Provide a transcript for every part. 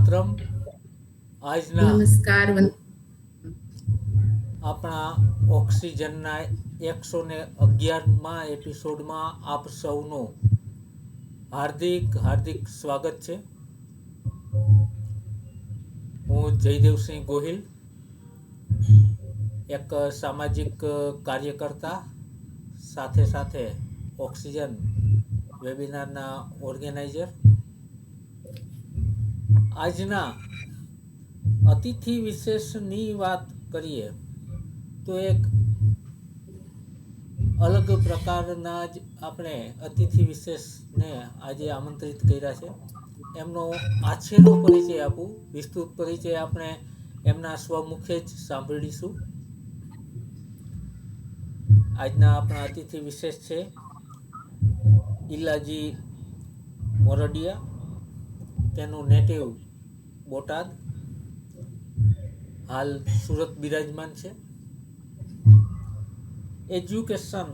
માતરમ. આજના નમસ્કાર. આપણા ઓક્સિજનના 111માં એપિસોડમાં આપ સૌનું હાર્દિક સ્વાગત છે. હું જયદેવસિંહ ગોહિલ, એક સામાજિક કાર્યકર્તા, સાથે સાથે ઓક્સિજન વેબિનારના ઓર્ગેનાઇઝર. આજના અતિથિ વિશેષની વાત કરીએ તો એક અલગ પ્રકારના જ આપણે અતિથિ વિશેષને આજે આમંત્રિત કર્યા છે. એમનો આછેરો પરિચય આપું, વિસ્તૃત પરિચય આપણે એમના સ્વમુખે જ સાંભળીશું. આજના આપણા અતિથિ વિશેષ છે ઈલાજી મોરડિયા. તેનું નેટિવ બોટાદ, હાલ સુરત બિરાજમાન છે. એજ્યુકેશન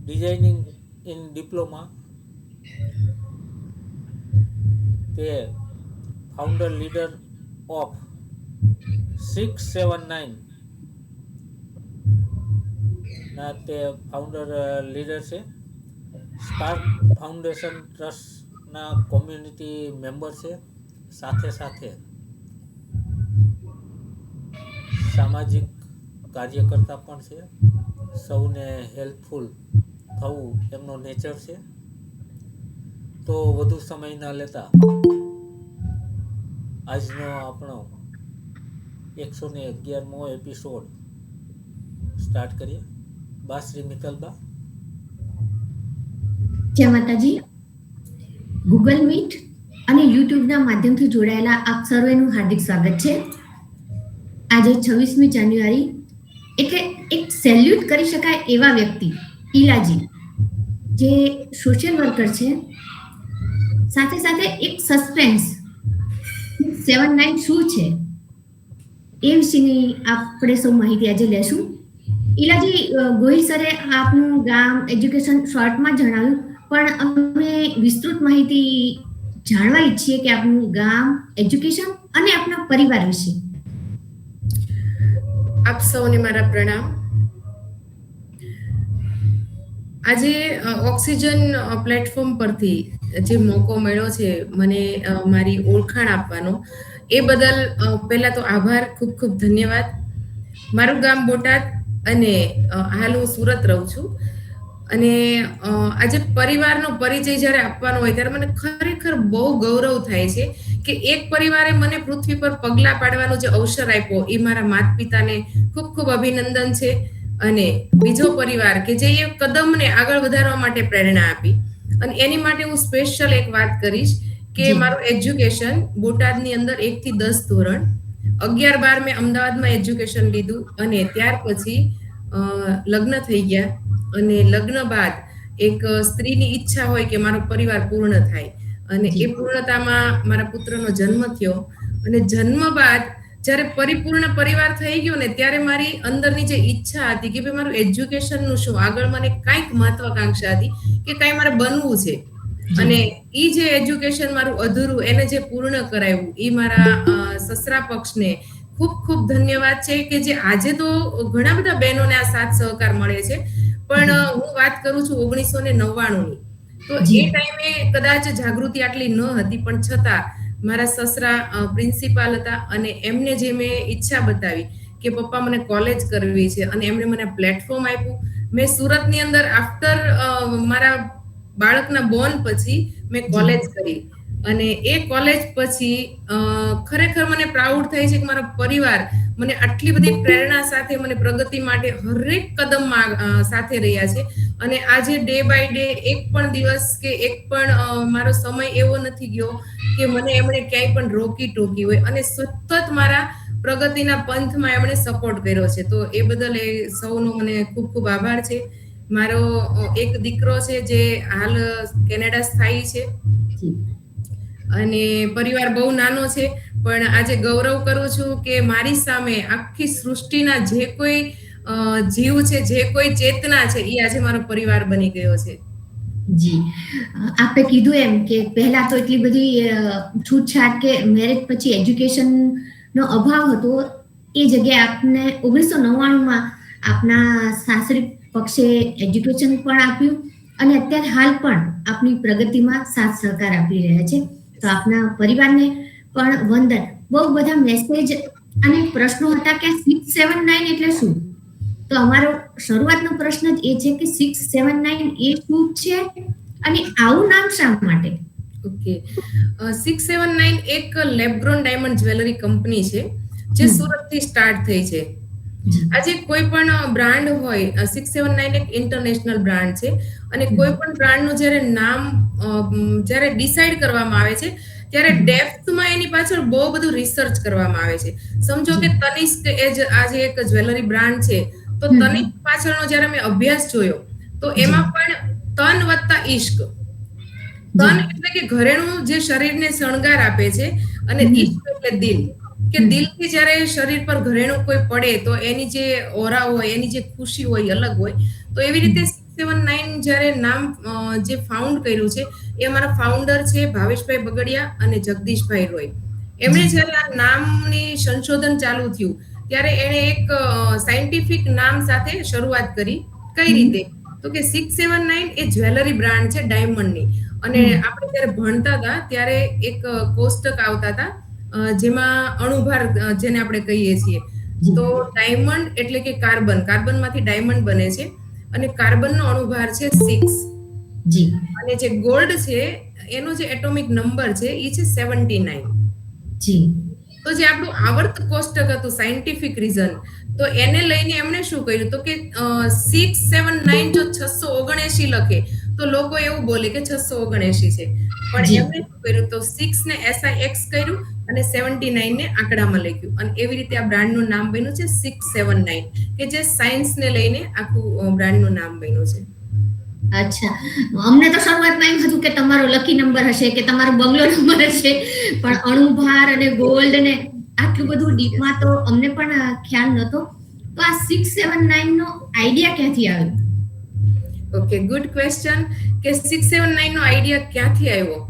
ડિઝાઇનિંગ ઇન ડિપ્લોમા, તે ફાઉન્ડર લીડર ઓફ 679 ના તે ફાઉન્ડર લીડર છે. સ્પાર્ક ફાઉન્ડેશન ટ્રસ્ટના કોમ્યુનિટી મેમ્બર છે. સાથે સાથે સામાજિક કાર્યકર્તા પણ છે. સૌને હેલ્પફુલ થવું એમનો નેચર છે. તો વધુ સમય ન લેતા આજનો આપણો 111મો એપિસોડ સ્ટાર્ટ કરીએ. શ્રી મિત્તલબા. જય માતાજી. ગૂગલ મીટ અને યુટ્યુબના માધ્યમથી જોડાયેલા આપ સર્વેનું હાર્દિક સ્વાગત છે. આજે 26મી જાન્યુઆરી, એટલે એક સેલ્યુટ કરી શકાય એવા વ્યક્તિ ઈલાજી, જે સોશિયલ વર્કર છે. સાથે સાથે એક સસ્પેન્સ 679 શું છે એ વિશેની આપણે સૌ માહિતી આજે લેશું. ઈલાજી, ગોહિલ સરે આપનું ગામ, એજ્યુકેશન શોર્ટમાં જણાવ્યું, પણ અમે વિસ્તૃત માહિતી જાણવા ઈચ્છીએ કે આપનું ગામ, એજ્યુકેશન અને આપના પરિવાર વિશે. આપ સૌને મારા પ્રણામ. આજે ઓક્સિજન પ્લેટફોર્મ પરથી જે મોકો મળ્યો છે મને મારી ઓળખાણ આપવાનો, એ બદલ પહેલા તો આભાર, ખૂબ ખૂબ ધન્યવાદ. મારું ગામ બોટાદ અને હાલ હું સુરત રહું છું. અને આજે પરિવારનો પરિચય જ્યારે આપવાનો હોય ત્યારે મને ખરેખર બહુ ગૌરવ થાય છે કે એક પરિવારે મને પૃથ્વી પર પગલાં પાડવાનો જે અવસર આપ્યો, એ મારા માતા પિતાને ખૂબ ખૂબ અભિનંદન છે. અને બીજો પરિવાર કે જે એ કદમને આગળ વધારવા માટે પ્રેરણા આપી, અને એની માટે હું સ્પેશિયલ એક વાત કરીશ કે મારું એજ્યુકેશન બોટાદની અંદર 1 થી 10 ધોરણ, 11-12 મેં અમદાવાદમાં એજ્યુકેશન લીધું, અને ત્યાર પછી લગ્ન થઈ ગયા. અને લગ્ન બાદ એક સ્ત્રીની ઈચ્છા હોય કે મારો પરિવાર પૂર્ણ થાય, અને એ પૂર્ણતામાં મારા પુત્રનો જન્મ થયો. અને જન્મ બાદ જ્યારે પરિપૂર્ણ પરિવાર થઈ ગયો ને, ત્યારે મારી અંદરની જે ઈચ્છા હતી કે ભાઈ મારું એજ્યુકેશનનું શું, આગળ મને કાંઈક મહત્વાકાંક્ષા હતી કે કાંઈ મારે બનવું છે. અને એ જે એજ્યુકેશન મારું અધૂરું, એને જે પૂર્ણ કરાવ્યું, એ મારા સસરા પક્ષને ખૂબ ખૂબ ધન્યવાદ છે કે જે આજે તો ઘણા બધા બહેનોને આ સાથ સહકાર મળે છે. પણ હું વાત કરું છું 1999ની, તો એ ટાઈમે કદાચ જાગૃતિ આટલી ન હતી, પણ છતાં મારા સસરા પ્રિન્સિપાલ હતા, અને એમને જે મેં ઈચ્છા બતાવી કે પપ્પા મને કોલેજ કરવી છે, અને એમણે મને પ્લેટફોર્મ આપ્યું. મેં સુરતની અંદર આફ્ટર મારા બાળકના બોર્ન પછી મેં કોલેજ કરી, અને એ કોલેજ પછી ખરેખર મને પ્રાઉડ થાય છે કે મારો પરિવાર મને આટલી બધી પ્રેરણા સાથે મને પ્રગતિ માટે હરેક કદમમાં સાથે રહ્યા છે. અને આજે ડે બાય ડે એક પણ દિવસ કે એક પણ મારો સમય એવો નથી ગયો કે મને એમણે ક્યાંય પણ રોકી ટોકી હોય, અને સતત મારા પ્રગતિના પંથમાં એમણે સપોર્ટ કર્યો છે. તો એ બદલ એ સૌનો મને ખૂબ ખૂબ આભાર છે. મારો એક દીકરો છે જે હાલ કેનેડા સ્થાયી છે, અને પરિવાર બહુ નાનો છે, પણ આજે ગૌરવ કરું છું કે મારી સામે આખી સૃષ્ટિના જે કોઈ જીવ છે, જે કોઈ ચેતના છે, એ આજે મારો પરિવાર બની ગયો છે. જી, આપે કીધું એમ કે પહેલા તો એટલી બધી છૂટછાટ કે મેરેજ પછી એજ્યુકેશનનો અભાવ હતો. એ જગ્યાએ આપને 1999માં આપના સાસરી પક્ષે એજ્યુકેશન પણ આપ્યું અને અત્યારે હાલ પણ આપની પ્રગતિમાં સાથ સહકાર આપી રહ્યા છે. તો આપના પરિવારને પણ વંદન. બહુ બધા મેસેજ અને પ્રશ્નો હતા કે 679 એટલે શું? તો અમારો શરૂઆતનો પ્રશ્ન જ એ છે કે 679 એ શું છે અને આવું નામ શા માટે? ઓકે, 679 એક લેબ્રોન ડાયમંડ જ્વેલરી કંપની છે જે સુરતથી સ્ટાર્ટ થઈ છે. આજે કોઈ પણ બ્રાન્ડ હોય, 679 એક ઇન્ટરનેશનલ બ્રાન્ડ છે અને કોઈ પણ બ્રાન્ડનું જ્યારે નામ જ્યારે ડિસાઈડ કરવામાં આવે છે ત્યારે ડેપ્થમાં એની પાછળ બહુ બધું રિસર્ચ કરવામાં આવે છે. સમજો કે તનિષ્ક એ જ આજે એક જ્વેલરી બ્રાન્ડ છે, તો તનિષ્ક પાછળનો જ્યારે મેં અભ્યાસ જોયો તો એમાં પણ તન વત્તા ઈશ્ક. તન એટલે કે ઘરેણું જે શરીરને શણગાર આપે છે અને ઈશ્ક એટલે દિલ, કે દિલથી જ્યારે શરીર પર ઘરેણું કોઈ પડે તો એની જે ઓરા હોય, એની જે ખુશી હોય અલગ હોય. તો એવી રીતે 679 જ્યારે નામ જે ફાઉન્ડ કર્યું છે એ અમારા ફાઉન્ડર છે ભાવેશભાઈ બગડિયા અને જગદીશભાઈ રોય. એમણે જ્યારે આ નામની સંશોધન ચાલુ થયું ત્યારે એણે એક સાયન્ટિફિક નામ સાથે શરૂઆત કરી. કઈ રીતે? તો કે 679 એ જ્વેલરી બ્રાન્ડ છે ડાયમંડની. અને આપણે જ્યારે ભણતા હતા ત્યારે એક કોષ્ટક આવતા હતા જેમાં અણુભાર જેને આપણે કહીએ છીએ. તો ડાયમંડ એટલે કે કાર્બન, કાર્બનમાંથી ડાયમંડ બને છે અને કાર્બનનો અણુભાર છે 6. જી. અને જે ગોલ્ડ છે એનો જે એટોમિક નંબર છે એ છે 79. જી. તો જે આપણું આવર્ત કોષ્ટક હતું સાયન્ટિફિક રીઝન, તો એને લઈને એમણે શું કર્યું તો કે 679 જો 679 લખે તો લોકો એવું બોલે કે 679 છે, પણ એમણે શું કર્યું તો 6 ને SIX કર્યું અને 79 ને આંકડામાં લખ્યું અને એવી રીતે આ બ્રાન્ડનું નામ બન્યું છે 679, કે જે સાયન્સને લઈને આખું બ્રાન્ડનું નામ બન્યું છે. અચ્છા, અમને તો શરૂઆતમાં એમ હતું કે તમારો લકી નંબર હશે કે તમારો બંગલો નંબર હશે, પણ અણુભાર અને ગોલ્ડ ને આટલું બધું ડીપમાં તો અમને પણ ખ્યાલ નહોતો. તો આ 679 નો આઈડિયા ક્યાંથી આવ્યો? ઓકે, ગુડ ક્વેશ્ચન કે 679 નો આઈડિયા ક્યાંથી આવ્યો?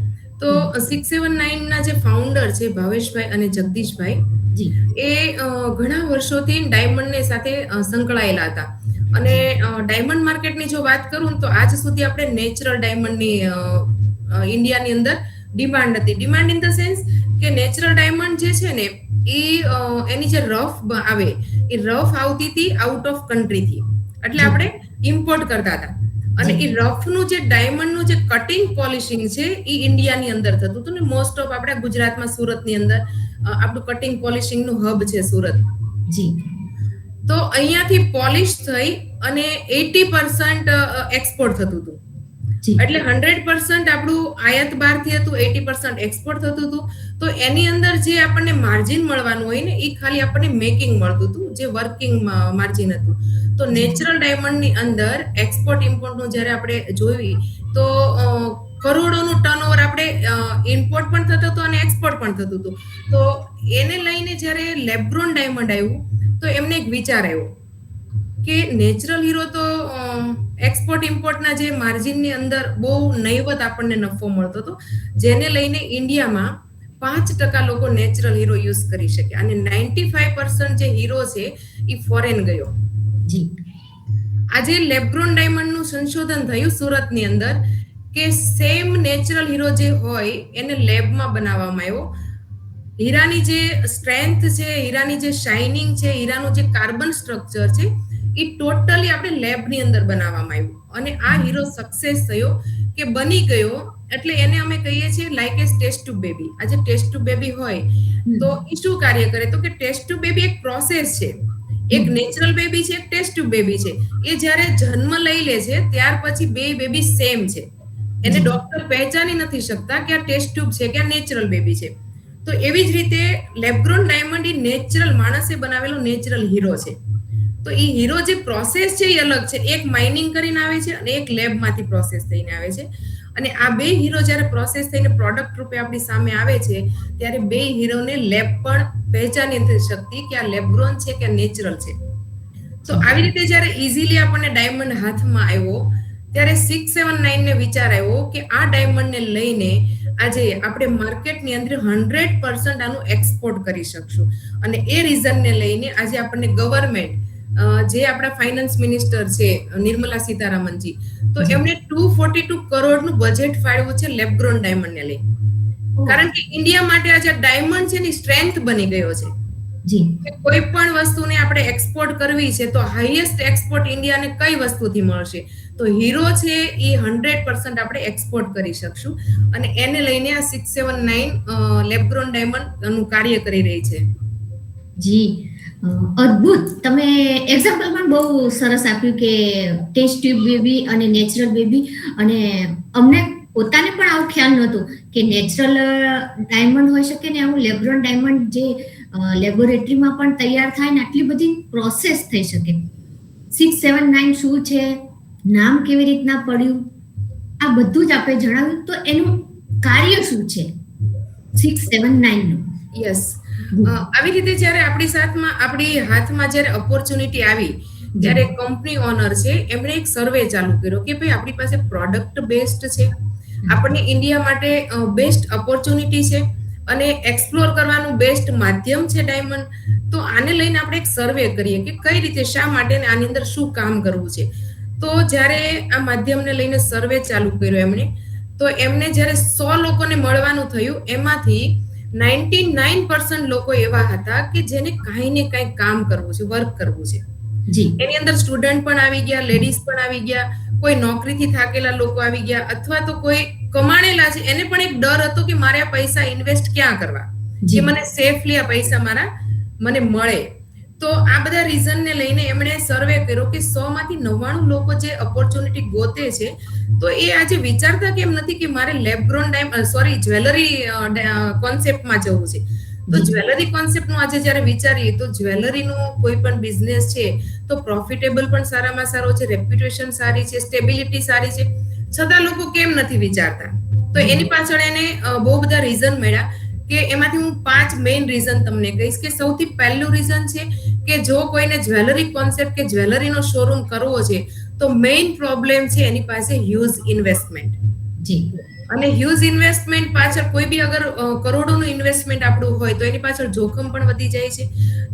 તો 679 ના જે ફાઉન્ડર છે ભાવેશભાઈ અને જગદીશભાઈ, એ ઘણા વર્ષોથી ડાયમંડને સાથે સંકળાયેલા હતા. અને ડાયમંડ માર્કેટની જો વાત કરું તો આજ સુધી આપણે નેચરલ ડાયમંડની ઇન્ડિયાની અંદર ડિમાન્ડ હતી. ડિમાન્ડ ઇન ધ સેન્સ કે નેચરલ ડાયમંડ જે છે ને એ એની જે રફ આવે એ રફ આવતી હતી આઉટ ઓફ કન્ટ્રીથી, એટલે આપણે ઇમ્પોર્ટ કરતા હતા. અને એ રફનું જે ડાયમંડનું જે કટિંગ પોલિશિંગ છે એ ઇન્ડિયાની અંદર થતું હતું ને મોસ્ટ ઓફ આપણા ગુજરાતમાં સુરતની અંદર આપણું કટિંગ પોલિશિંગનું હબ છે સુરત. જી. તો અહીંયાથી પોલિશ થઈ અને 80% એક્સપોર્ટ થતું હતું. એટલે 100% આપણું આયાત બહારથી હતું, 80% એક્સપોર્ટ થતું હતું. તો એની અંદર જે આપણને માર્જિન મળવાનું હોય ને એ ખાલી આપણને મેકિંગ મળતું હતું, જે વર્કિંગ માર્જિન હતું. તો નેચરલ ડાયમંડની અંદર એક્સપોર્ટ ઇમ્પોર્ટનું જ્યારે આપણે જોઈ તો કરોડોનું ટર્નઓવર આપણે ઇમ્પોર્ટ પણ થતું હતું અને એક્સપોર્ટ પણ થતું હતું. તો એને લઈને જ્યારે લેબ્રોન ડાયમંડ આવ્યું તો એમને એક વિચાર આવ્યો કે નેચરલ હીરો તો એક્સપોર્ટ ઇમ્પોર્ટના જે માર્જિનની અંદર બહુ નહીવત આપણને નફો મળતો હતો, જેને લઈને ઇન્ડિયામાં 5% લોકો નેચરલ હીરો યુઝ કરી શકે અને 95% જે હીરો છે એ ફોરેન ગયો. આજે લેબ્રોન ડાયમંડનું સંશોધન થયું સુરતની અંદર કે સેમ નેચરલ હીરો જે હોય એને લેબમાં બનાવવામાં આવ્યો. હીરાની જે સ્ટ્રેન્થ છે, હીરાની જે શાઇનિંગ છે, હીરાનું જે કાર્બન સ્ટ્રક્ચર છે એ ટોટલી આપણે લેબની અંદર બનાવવામાં આવ્યું અને આ હીરો સક્સેસ થયો કે બની ગયો. એટલે એને અમે કહીએ છીએ લાઈક એ ટેસ્ટ ટ્યુબ બેબી. આજે ટેસ્ટ ટ્યુબ બેબી હોય તો એ શું કાર્ય કરે તો કે ટેસ્ટ ટ્યુબ બેબી એક પ્રોસેસ છે. એક નેચરલ બેબી છે, એક ટેસ્ટ ટ્યુબ બેબી છે. એ જ્યારે જન્મ લઈ લે છે ત્યાર પછી બે બેબી સેમ છે. એને ડોક્ટર પહેચાની નથી શકતા કે આ ટેસ્ટ ટ્યુબ છે કે આ નેચરલ બેબી છે. તો એવી જ રીતે લેબ્રોન ડાયમંડ એ નેચરલ માણસે બનાવેલો નેચરલ હીરો છે. તો એ હીરો જે પ્રોસેસ છે એ અલગ છે. એક માઇનિંગ કરીને આવે છે અને એક લેબમાંથી પ્રોસેસ થઈને આવે છે. અને આ બે હીરો જ્યારે પ્રોસેસ થઈને પ્રોડક્ટ રૂપે આપણી સામે આવે છે ત્યારે બે હીરોને લેબ પણ પહેચાની નથી શકતી કે આ લેબ્રોન છે કે નેચરલ છે. તો આવી રીતે જ્યારે ઇઝીલી આપણને ડાયમંડ હાથમાં આવ્યો ત્યારે 679 ને વિચાર આવ્યો કે આ ડાયમંડને લઈને આજે આપણે માર્કેટની અંદર 100% આનું એક્સપોર્ટ કરી શકશું. અને એ રીઝનને લઈને આજે આપણને ગવર્મેન્ટ જે આપણા ફાઇનાન્સ મિનિસ્ટર છે નિર્મલા સીતારામનજી, તો એમણે 242 કરોડનું બજેટ ફાળવ્યું છે લેબગ્રોન ડાયમંડને લઈને. કારણ કે ઇન્ડિયા માટે આજે ડાયમંડ છે એની સ્ટ્રેન્થ બની ગયો છે. જી, કોઈ પણ વસ્તુને આપણે એક્સપોર્ટ કરવી છે તો હાઈએસ્ટ એક્સપોર્ટ ઇન્ડિયાને કઈ વસ્તુથી મળશે? તો હીરો છે એ 100% આપણે એક્સપોર્ટ કરી શકશું. અને એને લઈને આ 679 લેબગ્રોન ડાયમંડ નું કાર્ય કરી રહી છે. જી, અદ્ભુત. તમે એક્ઝામ્પલ પણ બહુ સરસ આપ્યું કે ટેસ્ટ ટ્યુબ બેબી અને નેચરલ બેબી. અને અમને પોતાને પણ આવું ખ્યાલ નહોતું કે નેચરલ ડાયમંડ હોઈ શકે ને આવું લેબ્રોન ડાયમંડ જે લેબોરેટરીમાં પણ તૈયાર થાય ને આટલી બધી પ્રોસેસ થઈ શકે. 679 શું છે, નામ કેવી રીતના પડ્યું, આ બધું જ આપણે જણાવ્યું. તો એનું કાર્ય શું છે 679 નું? યસ, આવી રીતે જ્યારે આપણી હાથમાં જ્યારે ઓપોર્ચ્યુનિટી આવી ત્યારે કંપની ઓનર છે એમણે એક સર્વે ચાલુ કર્યો કે ભાઈ આપણી પાસે પ્રોડક્ટ બેસ્ડ છે, આપણને ઇન્ડિયા માટે બેસ્ટ ઓપોર્ચ્યુનિટી છે અને એક્સપ્લોર કરવાનું બેસ્ટ માધ્યમ છે ડાયમંડ. તો આને લઈને આપણે એક સર્વે કરીએ કે કઈ રીતે, શા માટે ને આની અંદર શું કામ કરવું છે. તો જ્યારે આ માધ્યમને લઈને સર્વે ચાલુ કર્યો એમણે, તો એમને જ્યારે 100 લોકોને મળવાનું થયું, એમાંથી 99% લોકો એવા હતા કે જેને કાંઈ ને કાંઈ કામ કરવું છે, વર્ક કરવું છે. એની અંદર સ્ટુડન્ટ પણ આવી ગયા, લેડીઝ પણ આવી ગયા, કોઈ નોકરીથી થાકેલા લોકો આવી ગયા, અથવા તો કોઈ કમાણેલા છે એને પણ એક ડર હતો કે મારે આ પૈસા ઇન્વેસ્ટ ક્યાં કરવા, જે મને સેફલી આ પૈસા મને મળે. તો આ બધા રીઝનને લઈને એમણે સર્વે કર્યો કે 100 માંથી 99 લોકો જે ઓપોર્ચ્યુનિટી ગોતે છે, તો એ આજે વિચારતા કેમ નથી કે મારે લેબગ્રોન જ્વેલરી કોન્સેપ્ટમાં જવું છે. તો જ્વેલરી કોન્સેપ્ટનું આજે જ્યારે વિચારીએ તો જ્વેલરીનું કોઈ પણ બિઝનેસ છે તો પ્રોફિટેબલ પણ સારામાં સારો છે, રેપ્યુટેશન સારી છે, સ્ટેબિલિટી સારી છે, છતાં લોકો કેમ નથી વિચારતા? તો એની પાછળ એને બહુ બધા રીઝન મળ્યા કે એમાંથી હું 5 મેઇન રીઝન તમને કહીશ. કે સૌથી પહેલું રીઝન છે કે જો કોઈને જ્વેલરી કોન્સેપ્ટ કે જ્વેલરીનો શોરૂમ કરવો છે તો મેઇન પ્રોબ્લેમ છે એની પાસે હ્યુજ ઇન્વેસ્ટમેન્ટ. જી, અને હ્યુજ ઇન્વેસ્ટમેન્ટ પાછળ કોઈ બી અગર કરોડોનું ઇન્વેસ્ટમેન્ટ આપણું હોય તો એની પાછળ જોખમ પણ વધી જાય છે.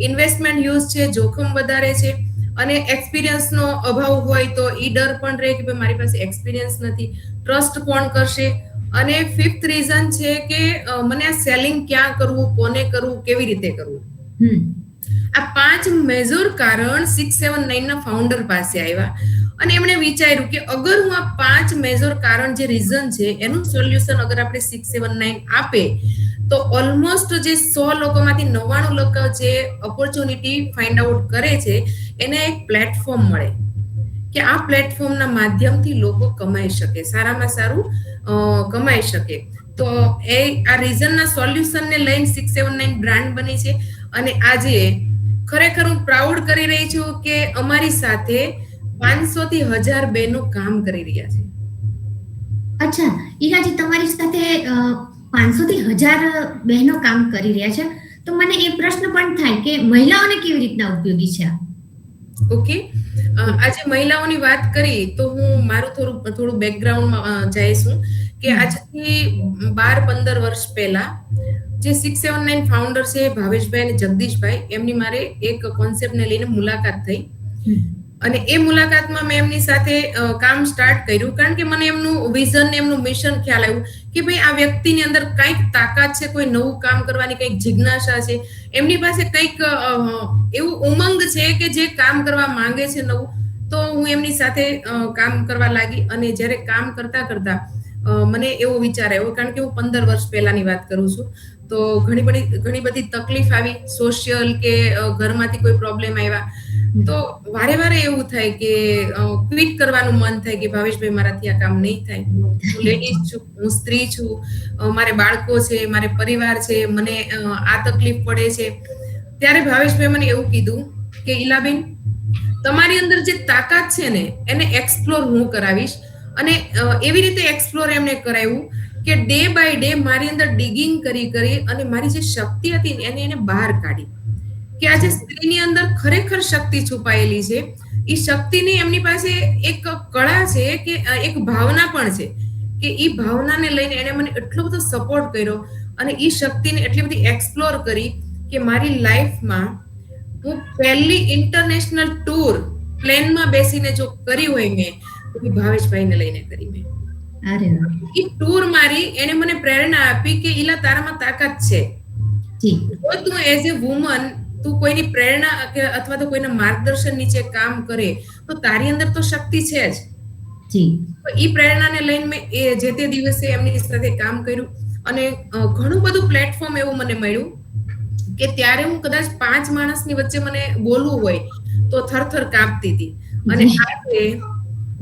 ઇન્વેસ્ટમેન્ટ હ્યુજ છે, જોખમ વધારે છે, અને એક્સપિરિયન્સનો અભાવ હોય તો ઈ ડર પણ રહે કે મારી પાસે એક્સપિરિયન્સ નથી, ટ્રસ્ટ કોણ કરશે. અને 5th રીઝન છે કે મને આ સેલિંગ ક્યાં કરવું, કોને કરવું, કેવી રીતે કરવું. આ 5 મેજર કારણ 679 ના ફાઉન્ડર પાસે આવ્યા અને એમણે વિચાર્યું કે અગર હું આ 5 મેજર કારણ જે રીઝન છે એનું સોલ્યુશન અગર આપણે 679 આપે તો ઓલમોસ્ટ જે 100 લોકોમાંથી 99 લોકો જે ઓપોર્ચ્યુનિટી ફાઇન્ડ આઉટ કરે છે એને એક પ્લેટફોર્મ મળે કે આ પ્લેટફોર્મના માધ્યમથી લોકો કમાઈ શકે, સારામાં સારું કમાઈ શકે. તો એ આ રીઝનના સોલ્યુશનને લઈને 679 બ્રાન્ડ બની છે. અને આજે ખરેખર હું પ્રાઉડ કરી રહી છું કે અમારી સાથે 500 થી 1000 બહેનો કામ કરી રહ્યા છે. અચ્છા, ઈરાજી તમારી સાથે 500 થી 1000 બહેનો કામ કરી રહ્યા છે. તો મને એ પ્રશ્ન પણ થાય કે મહિલાઓને કેવી રીતના ઉપયોગી છે? ઓકે, આજે મહિલાઓની વાત કરી તો હું મારું થોડું બેકગ્રાઉન્ડમાં જઈશું કે આજથી 12-15 વર્ષ પહેલા જે 679 ફાઉન્ડર છે ભાવેશભાઈ અને જગદીશભાઈ, એમની મારે એક કોન્સેપ્ટને લઈને મુલાકાત થઈ. અને એ મુલાકાતમાં મેં એમની સાથે કામ સ્ટાર્ટ કર્યું કારણ કે મને એમનું વિઝન, એમનું મિશન ખ્યાલ આવ્યું કે ભાઈ આ વ્યક્તિની અંદર કંઈક તાકાત છે, કોઈ નવું કામ કરવાની કંઈક જિજ્ઞાસા છે, એમની પાસે કંઈક એવું ઉમંગ છે કે જે કામ કરવા માંગે છે નવું. તો હું એમની સાથે કામ કરવા લાગી. અને જ્યારે કામ કરતા કરતા મને એવો વિચાર આવ્યો, કારણ કે હું 15 વર્ષ પહેલાની વાત કરું છું, તો ઘણી બધી તકલીફ આવી, સોશિયલ કે ઘરમાંથી કોઈ પ્રોબ્લેમ આવ્યા. તો વારે વારે એવું થાય કે ક્વિટ કરવાનું મન થાય કે ભાવેશભાઈ મારાથી આ કામ નહીં થાય, હું લેડીઝ છું, હું સ્ત્રી છું, મારે બાળકો છે, મારે પરિવાર છે, મને આ તકલીફ પડે છે. ત્યારે ભાવેશભાઈ મને એવું કીધું કે ઈલાબેન, તમારી અંદર જે તાકાત છે ને એને એક્સપ્લોર હું કરાવીશ. અને એવી રીતે એક્સપ્લોર એમને કરાવ્યું કે ડે બાય ડે મારી અંદર ડિગિંગ કરી અને મારી જે શક્તિ હતી એને બહાર કાઢી કે આજે સ્ત્રીની અંદર ખરેખર શક્તિ છુપાયેલી છે એ શક્તિની એમની પાસે એક કળા છે કે એક ભાવના પણ છે કે એ ભાવનાને લઈને એને મને એટલો બધો સપોર્ટ કર્યો અને એ શક્તિને એટલી બધી એક્સપ્લોર કરી કે મારી લાઈફમાં હું પહેલી ઇન્ટરનેશનલ ટૂર પ્લેનમાં બેસીને જો કરી હોય મેં તો એ ભાવેશભાઈને લઈને કરી મેં. અરે વાહ. એ ટૂર મારી એને મને પ્રેરણા આપી કે ઈલા તારામાં તાકાત છે. જી જો તું એઝ એ વુમન તું કોઈની પ્રેરણા કે અથવા તો કોઈના માર્ગદર્શન નીચે કામ કરે તો તારી અંદર તો શક્તિ છે જ. જી તો એ પ્રેરણાને લઈને મેં એ જે તે દિવસે એમની સાથે કામ કર્યું અને ઘણું બધું પ્લેટફોર્મ એવું મને મળ્યું કે ત્યારે હું કદાચ 5 માણસની વચ્ચે મને બોલવું હોય તો થરથર કાંપતી હતી અને આજે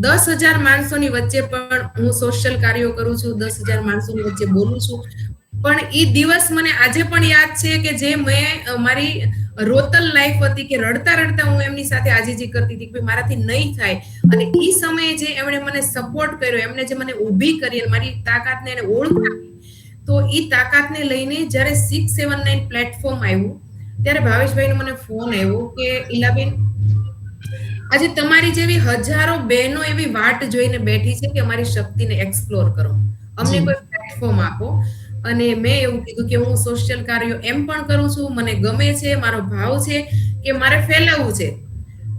10,000 માણસોની વચ્ચે પણ હું સોશિયલ કાર્યો કરું છું, 10,000 માણસોની વચ્ચે બોલું છું. પણ એ દિવસ મને આજે પણ યાદ છે કે જે મેં મારી રોતલ લાઈફ હતી કે રડતા રડતા હું એમની સાથે આજીજી કરતી હતી કે મારાથી નહીં થાય અને એ સમયે જે એમણે મને સપોર્ટ કર્યો, એમણે જે મને ઊભી કરી અને મારી તાકાતને એને ઓળખાવી, તો એ તાકાતને લઈને જ્યારે 679 પ્લેટફોર્મ આવ્યું ત્યારે ભાવેશભાઈનો મને ફોન આવ્યો કે ઈલાબેન આજે તમારી જેવી હજારો બહેનો એવી વાટ જોઈને બેઠી છે કે અમારી શક્તિને એક્સપ્લોર કરો, અમને કોઈ પ્લેટફોર્મ આપો. અને મેં એવું કીધું કે હું સોશિયલ કાર્યો એમ પણ કરું છું, મને ગમે છે, મારો ભાવ છે કે મારે ફેલાવવું છે,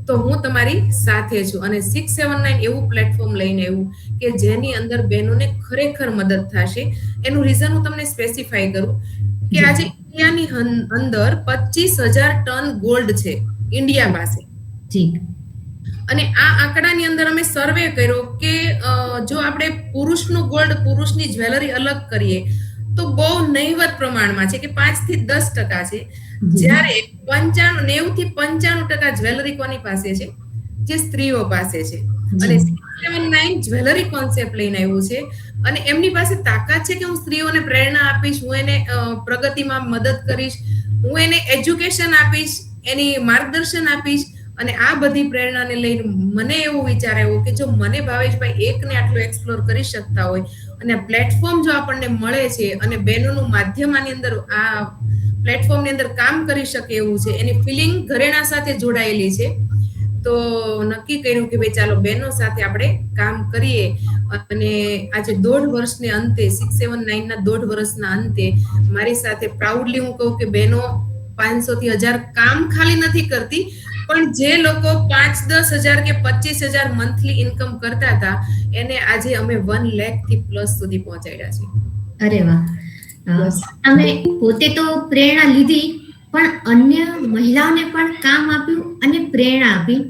તો હું તમારી સાથે છું. અને 679 એવું પ્લેટફોર્મ લઈને આવ્યું કે જેની અંદર બહેનોને ખરેખર મદદ થશે. એનું રીઝન હું તમને સ્પેસિફાઈ કરું કે આજે ઇન્ડિયાની અંદર 25,000 ટન ગોલ્ડ છે ઇન્ડિયા પાસે. જી અને આ આંકડાની અંદર અમે સર્વે કર્યો કે જો આપણે પુરુષનું ગોલ્ડ, પુરુષની જ્વેલરી અલગ કરીએ તો બહુ નહીવત પ્રમાણમાં છે કે 5 થી 10% છે, જ્યારે 90 થી 95% જ્વેલરી કોની પાસે છે? જે સ્ત્રીઓ પાસે છે. અને 679 જ્વેલરી કોન્સેપ્ટ લઈને આવ્યું છે અને એમની પાસે તાકાત છે કે હું સ્ત્રીઓને પ્રેરણા આપીશ, હું એને પ્રગતિમાં મદદ કરીશ, હું એને એજ્યુકેશન આપીશ, એની માર્ગદર્શન આપીશ. અને આ બધી પ્રેરણાને લઈને મને એવું વિચાર આવ્યો કે જો મને ભાવેશભાઈ એકને આટલું એક્સપ્લોર કરી શકતા હોય અને આ પ્લેટફોર્મ જો આપણને મળે છે અને બહેનોનું માધ્યમ આની અંદર આ પ્લેટફોર્મની અંદર કામ કરી શકે એવું છે, એની ફિલિંગ ઘરેણા સાથે જોડાયેલી છે, તો નક્કી કર્યું કે ભાઈ ચાલો બહેનો સાથે આપણે કામ કરીએ. અને આજે 1.5 વર્ષને અંતે 679 ના 1.5 વર્ષના અંતે મારી સાથે પ્રાઉડલી હું કહું કે બહેનો 500 થી 1000 કામ ખાલી નથી કરતી, પણ જે લોકો 5-10 હજાર કે 25,000 મંથલી ઇન્કમ કરતા હતા એને આજે અમે 1 લાખ થી પ્લસ સુધી પહોંચાડ્યા છે. અરે વાહ. તમે પોતે તો પ્રેરણા લીધી પણ અન્ય મહિલાઓને પણ કામ આપ્યું અને પ્રેરણા આપી.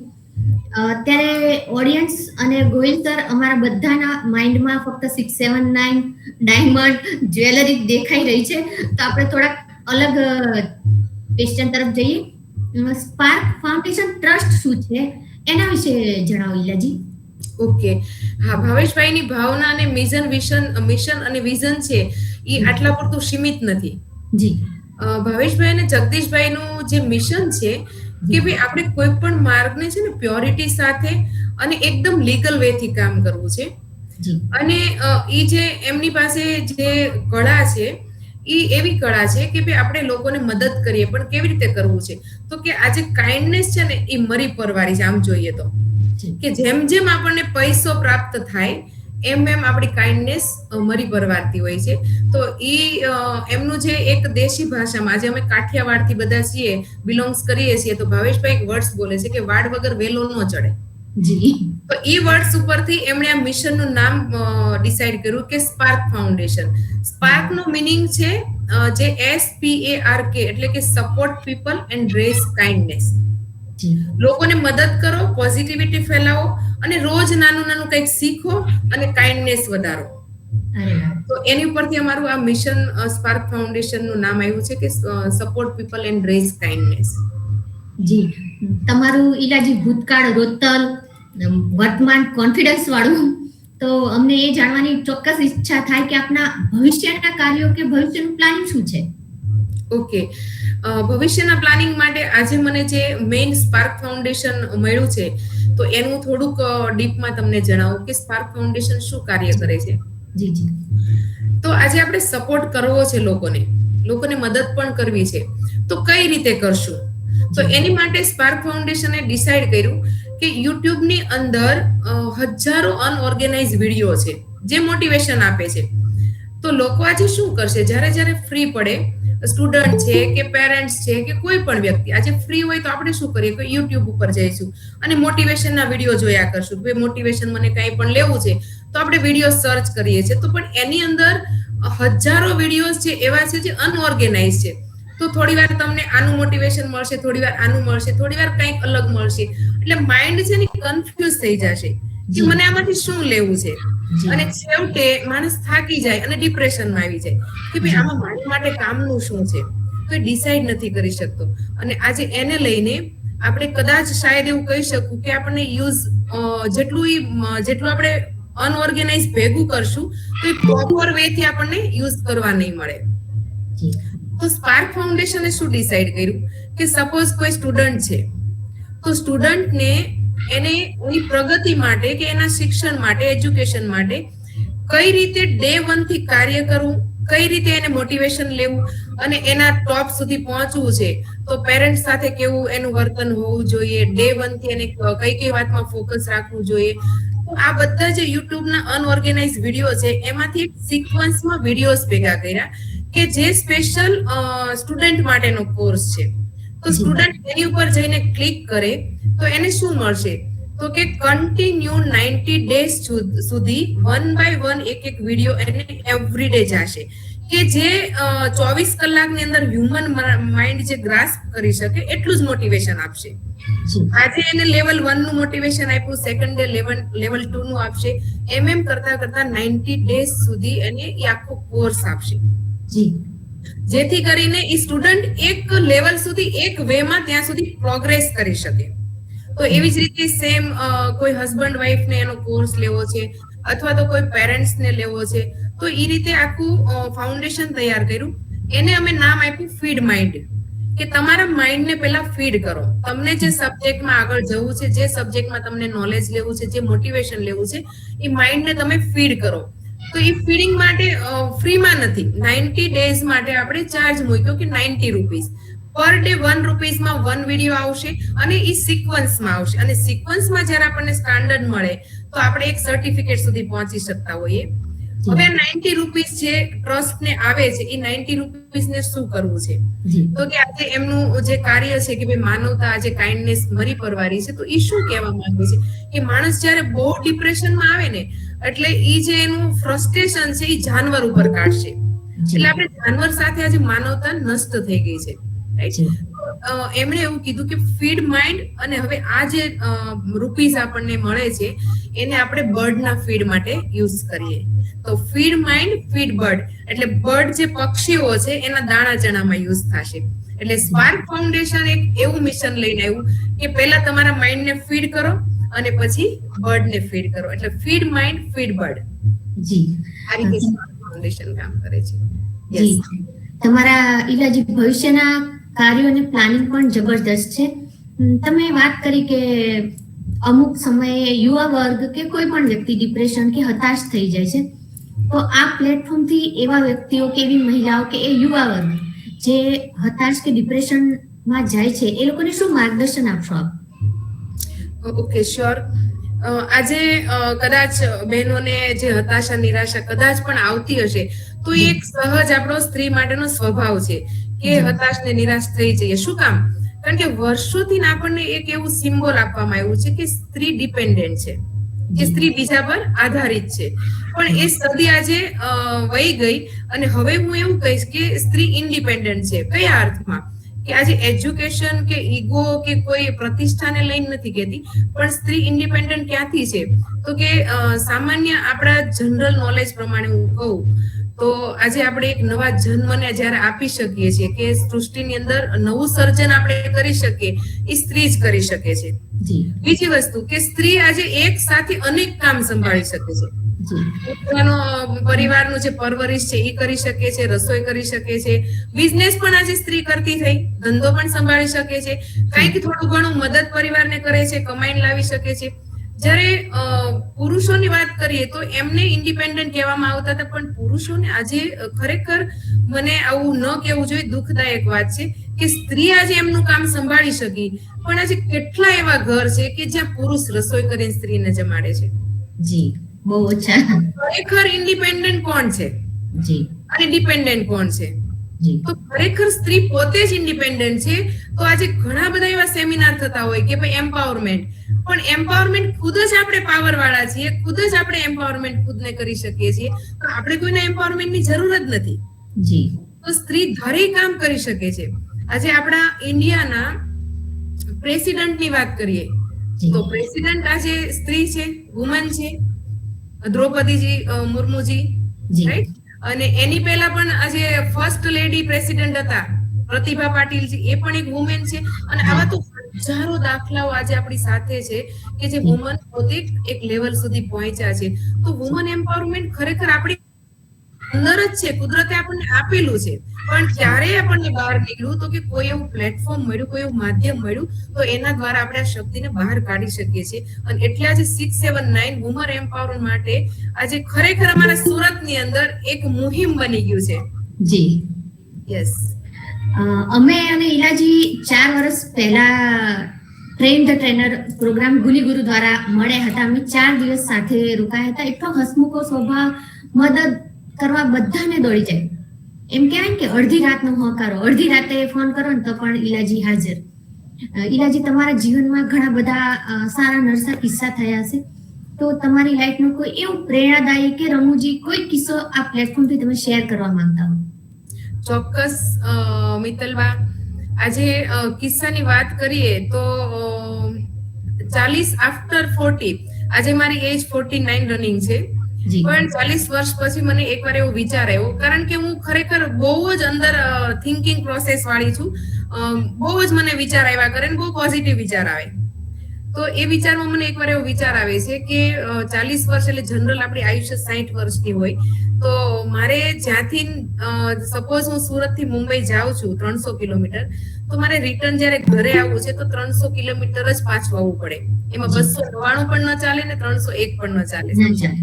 ત્યારે ઓડિયન્સ અને ગોહિલ સર અમારા બધાના માઇન્ડમાં ફક્ત 679 ડાયમંડ જ્વેલરી દેખાઈ રહી છે, તો આપણે થોડાક અલગ ક્વેશ્ચન તરફ જઈએ. સ્પાર્ક ફાઉન્ડેશન ટ્રસ્ટ શું છે એના વિશે જણાવો ઈલાજી. ઓકે, હા, ભાવેશભાઈની ભાવના અને મિશન અને વિઝન છે એ આટલા પૂરતું સીમિત નથી. જી ભાવેશભાઈ અને જગદીશભાઈનું જે મિશન છે કે ભાઈ આપણે કોઈ પણ માર્ગને છે ને પ્યોરિટી સાથે અને એકદમ લીગલ વે થી કામ કરવું છે. અને એ જે એમની પાસે જે કળા છે એ એવી કળા છે કે ભાઈ આપણે લોકોને મદદ કરીએ, પણ કેવી રીતે કરવું છે? તો કે આજે કાઇન્ડનેસ છે ને એ મરી પરવારી છે. આમ જોઈએ તો કે જેમ જેમ આપણને પૈસો પ્રાપ્ત થાય એમ એમ આપણી કાઇન્ડનેસ મરી પરવારતી હોય છે. તો એ એમનું જે એક દેશી ભાષામાં, આજે અમે કાઠિયાવાડથી બધા છીએ, બિલોંગ્સ કરીએ છીએ, તો ભાવેશભાઈ એક વર્ડ્સ બોલે છે કે વાડ વગર વેલો ન ચડે. જી તો એ વર્ડ્સ ઉપરથી એમણે આ મિશનનું નામ ડિસાઈડ કર્યું કે સ્પાર્ક ફાઉન્ડેશન. સ્પાર્ક નો મીનિંગ છે જે SPARK એટલે કે support people and raise kindness. લોકોને મદદ કરો, પોઝિટિવિટી ફેલાવો અને રોજ નાનું નાનું કંઈક શીખો અને કાઇન્ડનેસ વધારો. તો એની ઉપરથી અમારું આ મિશન સ્પાર્ક ફાઉન્ડેશન નું નામ આવ્યું છે કે support people and raise kindness. Ji, તમારું ઈલાજી ભૂતકાળ રોતલ, વર્તમાન કોન્ફિડન્સ વાળું, તો અમને એ જાણવાની ચોક્કસ ઈચ્છા થાય કે આપના ભવિષ્યના કાર્યો કે ભવિષ્યનું પ્લાનિંગ શું છે? ઓકે, ભવિષ્યના પ્લાનિંગ માટે આજે મને જે મેઇન સ્પાર્ક ફાઉન્ડેશન મળ્યું છે તો એનું થોડુંક ડીપમાં તમને જણાવું કે સ્પાર્ક ફાઉન્ડેશન શું કાર્ય કરે છે. જી જી. તો આજે આપણે સપોર્ટ કરવો છે, લોકોને મદદ પણ કરવી છે, તો કઈ રીતે કરશું? તો એની માટે સ્પાર્ક ફાઉન્ડેશને ડિસાઈડ કર્યું કે YouTube ની અંદર હજારો અનઓર્ગેનાઇઝ વિડીયો છે જે મોટિવેશન આપે છે. તો લોકો આજે શું કરશે, જ્યારે ફ્રી પડે, સ્ટુડન્ટ છે કે પેરેન્ટ્સ છે કે કોઈ પણ વ્યક્તિ આજે ફ્રી હોય તો આપણે શું કરીએ કે YouTube ઉપર જઈશું અને મોટિવેશનના વિડીયો જોયા કરશું. કે મોટિવેશન મને કંઈ પણ લેવું છે તો આપણે વિડીયો સર્ચ કરીએ છીએ, તો પણ એની અંદર હજારો વિડીયોઝ છે એવા છે જે અનઓર્ગેનાઇઝ છે. તો થોડી વાર તમને આનું મોટિવેશન મળશે, થોડી વાર આનું મળશે, થોડી વાર કંઈક અલગ મળશે, એટલે માઇન્ડ છે ને કન્ફ્યુઝ થઈ જશે કે મને આમાંથી શું લેવું છે, અને છેવટે માણસ થાકી જાય અને ડિપ્રેશનમાં આવી જાય કે ભાઈ આમાં મારી માટે કામનું શું છે, તો એ ડિસાઈડ નથી કરી શકતો. અને આજે એને લઈને આપણે કદાચ શાયદ એવું કહી શકું કે આપણને જેટલું આપણે અનઓર્ગેનાઇઝ ભેગું કરશું તો એ પ્રોપર વે થી આપણને યુઝ કરવા નહીં મળે. તો સ્પાર્ક ફાઉન્ડેશને શું ડિસાઈડ કર્યું કે સપોઝ કોઈ સ્ટુડન્ટ છે તો સ્ટુડન્ટને એની પ્રગતિ માટે કે એના શિક્ષણ માટે, એજ્યુકેશન માટે કઈ રીતે ડે 1 થી કાર્ય કરવું, કઈ રીતે એને મોટિવેશન લેવું અને એના ટોપ સુધી પહોંચવું છે, તો પેરેન્ટ્સ સાથે કેવું એનું વર્તન હોવું જોઈએ, ડે 1 થી એને કઈ વાતમાં ફોકસ રાખવું જોઈએ. તો આ બધા જે યુટ્યુબના અનઓર્ગેનાઇઝ વિડીયો છે એમાંથી એક સિક્વન્સમાં વિડીયોઝ ભેગા કર્યા કે જે સ્પેશિયલ સ્ટુડન્ટ માટેનો કોર્સ છે. તો સ્ટુડન્ટ એની ઉપર જઈને ક્લિક કરે તો એને શું મળશે, તો કે કન્ટિન્યુ 90 ડેઝ સુધી 1 by 1 એક વિડીયો એને એવરીડે જશે કે જે 24 કલાકની અંદર હ્યુમન માઇન્ડ જે ગ્રાસ્પ કરી શકે એટલું જ મોટિવેશન આપશે. આજે એને લેવલ 1 નું મોટિવેશન આપ્યું, સેકન્ડ ડે લેવલ 2 નું આપશે, એમ કરતા 90 ડેઝ સુધી એને એ આખો કોર્સ આપશે, જેથી કરીને એ સ્ટુડન્ટ એક લેવલ સુધી એક વે માં ત્યાં સુધી પ્રોગ્રેસ કરી શકે. તો એવી જ રીતે સેમ કોઈ હસબન્ડ વાઈફ ને એનો કોર્સ લેવો છે અથવા તો કોઈ પેરેન્ટ્સ ને લેવો છે, તો એ રીતે આખું ફાઉન્ડેશન તૈયાર કર્યું. એને અમે નામ આપ્યું ફીડ માઇન્ડ, કે તમારા માઇન્ડ ને પહેલા ફીડ કરો. તમને જે સબ્જેક્ટમાં આગળ જવું છે, જે સબ્જેક્ટમાં તમને નોલેજ લેવું છે, જે મોટિવેશન લેવું છે, એ માઇન્ડ ને તમે ફીડ કરો. તો એ ફીડિંગ માટે ફ્રીમાં નથી, 90 ડેઝ માટે આપણે ચાર્જ મૂક્યો કે 90 રૂપીસ પર ડે. 1 રૂપીસમાં 1 વિડીયો આવશે અને એ સિક્વન્સમાં આવશે. અને સિક્વન્સમાં જ્યારે આપણને સ્ટાન્ડર્ડ મળે તો આપણે એક સર્ટિફિકેટ સુધી પહોંચી શકતા હોઈએ. હવે 90 રૂપીસ જે ટ્રસ્ટ ને આવે છે એ 90 રૂપીસ ને શું કરવું છે, તો કે આજે એમનું જે કાર્ય છે કે ભાઈ માનવતા, આજે કાઇન્ડનેસ મરી પરવારી છે, તો એ શું કહેવા માંગે છે કે માણસ જ્યારે બહુ ડિપ્રેશનમાં આવે ને એટલે એ જે એનું ફ્રસ્ટ્રેશન છે એ જાનવર ઉપર કાઢશે. એટલે આપણે જાનવર સાથે આજે માનવતા નષ્ટ થઈ ગઈ છે. એમણે એવું કીધું કે ફીડ માઇન્ડ, અને હવે આ જે રૂપીસ આપણને મળે છે એને આપણે બર્ડના ફીડ માટે યુઝ કરીએ. તો ફીડ માઇન્ડ, ફીડ બર્ડ, એટલે બર્ડ જે પક્ષીઓ છે એના દાણા ચણામાં યુઝ થશે. એટલે સ્પાર્ક ફાઉન્ડેશન એક એવું મિશન લઈને આવ્યું કે પહેલા તમારા માઇન્ડને ફીડ કરો અને પછી બર્ડને ફીડ કરો, એટલે ફીડ માઇન્ડ, ફીડ બર્ડ. જી, આ રીતે સ્પાર્ક ફાઉન્ડેશન કામ કરે છે. જી, તમારા ઈલાજી ભવિષ્યના કાર્યો અને પ્લાનિંગ પણ જબરદસ્ત છે. તમે વાત કરી કે અમુક સમયે યુવા વર્ગ કે કોઈ પણ વ્યક્તિ ડિપ્રેશન કે હતાશ થઈ જાય છે, તો આ પ્લેટફોર્મથી એવા વ્યક્તિઓ કે એવી મહિલાઓ કે એ યુવા વર્ગ જે હતાશ કે ડિપ્રેશનમાં જાય છે એ લોકોને શું માર્ગદર્શન આપશો આપ? Okay, sure. આજે કદાચ બહેનોને જે હતાશા, નિરાશા કદાચ પણ આવતી હશે, તો એ એક સહજ આપણો સ્ત્રી માટેનો સ્વભાવ છે કે હતાશ ને નિરાશ થઈ જઈએ. શું કામ? કારણ કે વર્ષોથી આપણને એક એવું સિમ્બોલ આપવામાં આવ્યું છે કે સ્ત્રી ડિપેન્ડન્ટ છે, કે સ્ત્રી બીજા પર આધારિત છે. પણ એ સદી આજે વહી ગઈ અને હવે હું એવું કહીશ કે સ્ત્રી ઇન્ડિપેન્ડન્ટ છે. કયા અર્થમાં? કે આજે એજ્યુકેશન કે ઈગો કે કોઈ પ્રતિષ્ઠાને લઈને નથી કહેતી, પણ સ્ત્રી ઇન્ડિપેન્ડન્ટ ક્યાંથી છે, તો કે સામાન્ય આપણા જનરલ નોલેજ પ્રમાણે હું કહું તો આજે આપણે એક નવા જન્મને જ્યારે આપી શકીએ છીએ કે સૃષ્ટિની અંદર નવું સર્જન આપણે કરી શકીએ, એ સ્ત્રી જ કરી શકે છે. બીજી વસ્તુ કે સ્ત્રી આજે એક સાથે અનેક કામ સંભાળી શકે છે. પરિવારનું જે પરવરિશ છે એ કરી શકે છે, રસોઈ કરી શકે છે, બિઝનેસ પણ આજે સ્ત્રી કરતી થઈ, ધંધો પણ સંભાળી શકે છે, કંઈક થોડું ઘણું મદદ પરિવારને કરે છે, કમાઈને લાવી શકે છે. જ્યારે પુરુષોની વાત કરીએ તો એમને ઇન્ડિપેન્ડન્ટ કહેવામાં આવતા હતા, પણ પુરુષોને આજે ખરેખર મને આવું ન કહેવું જોઈએ, દુઃખદાયક વાત છે કે સ્ત્રી આજે એમનું કામ સંભાળી શકી, પણ આજે કેટલા એવા ઘર છે કે જ્યાં પુરુષ રસોઈ કરીને સ્ત્રીને જમાડે છે. જી, બહુ ઓછા. ખરેખર ઇન્ડિપેન્ડન્ટ કોણ છે જી અને ડિપેન્ડન્ટ કોણ છે? જી તો ખરેખર સ્ત્રી પોતે જ ઇન્ડિપેન્ડન્ટ છે. તો આજે ઘણા બધા એવા સેમિનાર થતા હોય કે ભાઈ એમ્પાવરમેન્ટ, પણ એમ્પાવરમેન્ટ ખુદ જ આપણે પાવર વાળા છીએ, ખુદ જ આપણે એમ્પાવરમેન્ટ ખુદને કરી શકીએ છીએ. તો આપણે કોઈના એમ્પાવરમેન્ટની જરૂર જ નથી. જી તો સ્ત્રી દરેક કામ કરી શકે છે. આજે આપણા ઇન્ડિયાના પ્રેસિડેન્ટની વાત કરીએ તો પ્રેસિડેન્ટ આજે સ્ત્રી છે, વુમન છે, દ્રૌપદીજી મુર્મુજી, જી રાઈટ. અને એની પહેલા પણ આજે ફર્સ્ટ લેડી પ્રેસિડેન્ટ હતા પ્રતિભા પાટીલજી, એ પણ એક વુમેન છે. અને આવા તો હજારો દાખલાઓ આજે આપણી સાથે છે કે જે વુમન પોતે એક લેવલ સુધી પહોંચ્યા છે. તો વુમન એમ્પાવરમેન્ટ ખરેખર આપણી અંદર જ છે, કુદરતે આપણને આપેલું છે. પણ ક્યારે આપણને બહાર નીકળ્યું તો કે કોઈ એવું પ્લેટફોર્મ મળ્યું, કોઈ એવું માધ્યમ મળ્યું, તો એના દ્વારા આપણે આ શક્તિને બહાર કાઢી શકીએ છીએ. અને એટલે આજે 679 વુમન એમ્પાવરમેન્ટ માટે આજે ખરેખર અમારા સુરતની અંદર એક મુહિમ બની ગયું છે. જી યસ. અમે અને ઈલાજી 4 વર્ષ પહેલા train the trainer programme Guli ગુરુ દ્વારા મળ્યા હતા. અમે 4 દિવસ સાથે રોકાયા હતા. એટલો હસમુખો સ્વભાવ, મદદ કરવા બધાને દોડી જાય. એમ કહેવાય કે અડધી રાતનો હોકારો, અડધી રાતે ફોન કરો ને તો પણ ઈલાજી હાજર. ઈલાજી, તમારા જીવનમાં ઘણા બધા સારા નરસા કિસ્સા થયા હશે, તો તમારી લાઈફનો કોઈ એવું પ્રેરણાદાયી કે રમૂજી કોઈ કિસ્સો આ પ્લેટફોર્મથી તમે શેર કરવા માંગતા હો? ચોક્કસ મિત્તલબા, આજે કિસ્સાની વાત કરીએ તો 40 આફ્ટર 40, આજે મારી એજ 49 રનિંગ છે. પણ 40 વર્ષ પછી મને એકવાર એવો વિચાર આવ્યો, કારણ કે હું ખરેખર બહુ જ અંદર થિંકિંગ પ્રોસેસ વાળી છું. બહુ જ મને વિચાર આવ્યા કરે ને બહુ પોઝિટિવ વિચાર આવે. તો એ વિચારમાં મને એકવાર એવો વિચાર આવે છે કે 40 વર્ષ એટલે જનરલ આપણી આયુષ્ય 60 વર્ષની હોય. તો મારે જ્યાંથી સપોઝ હું સુરત થી મુંબઈ જાઉં છું 300 કિલોમીટર, તો મારે રિટર્ન જયારે ઘરે આવવું છે તો 300 કિલોમીટર જ પાછું આવવું પડે. એમાં 299 પણ ન ચાલે ને 301 પણ ન ચાલે.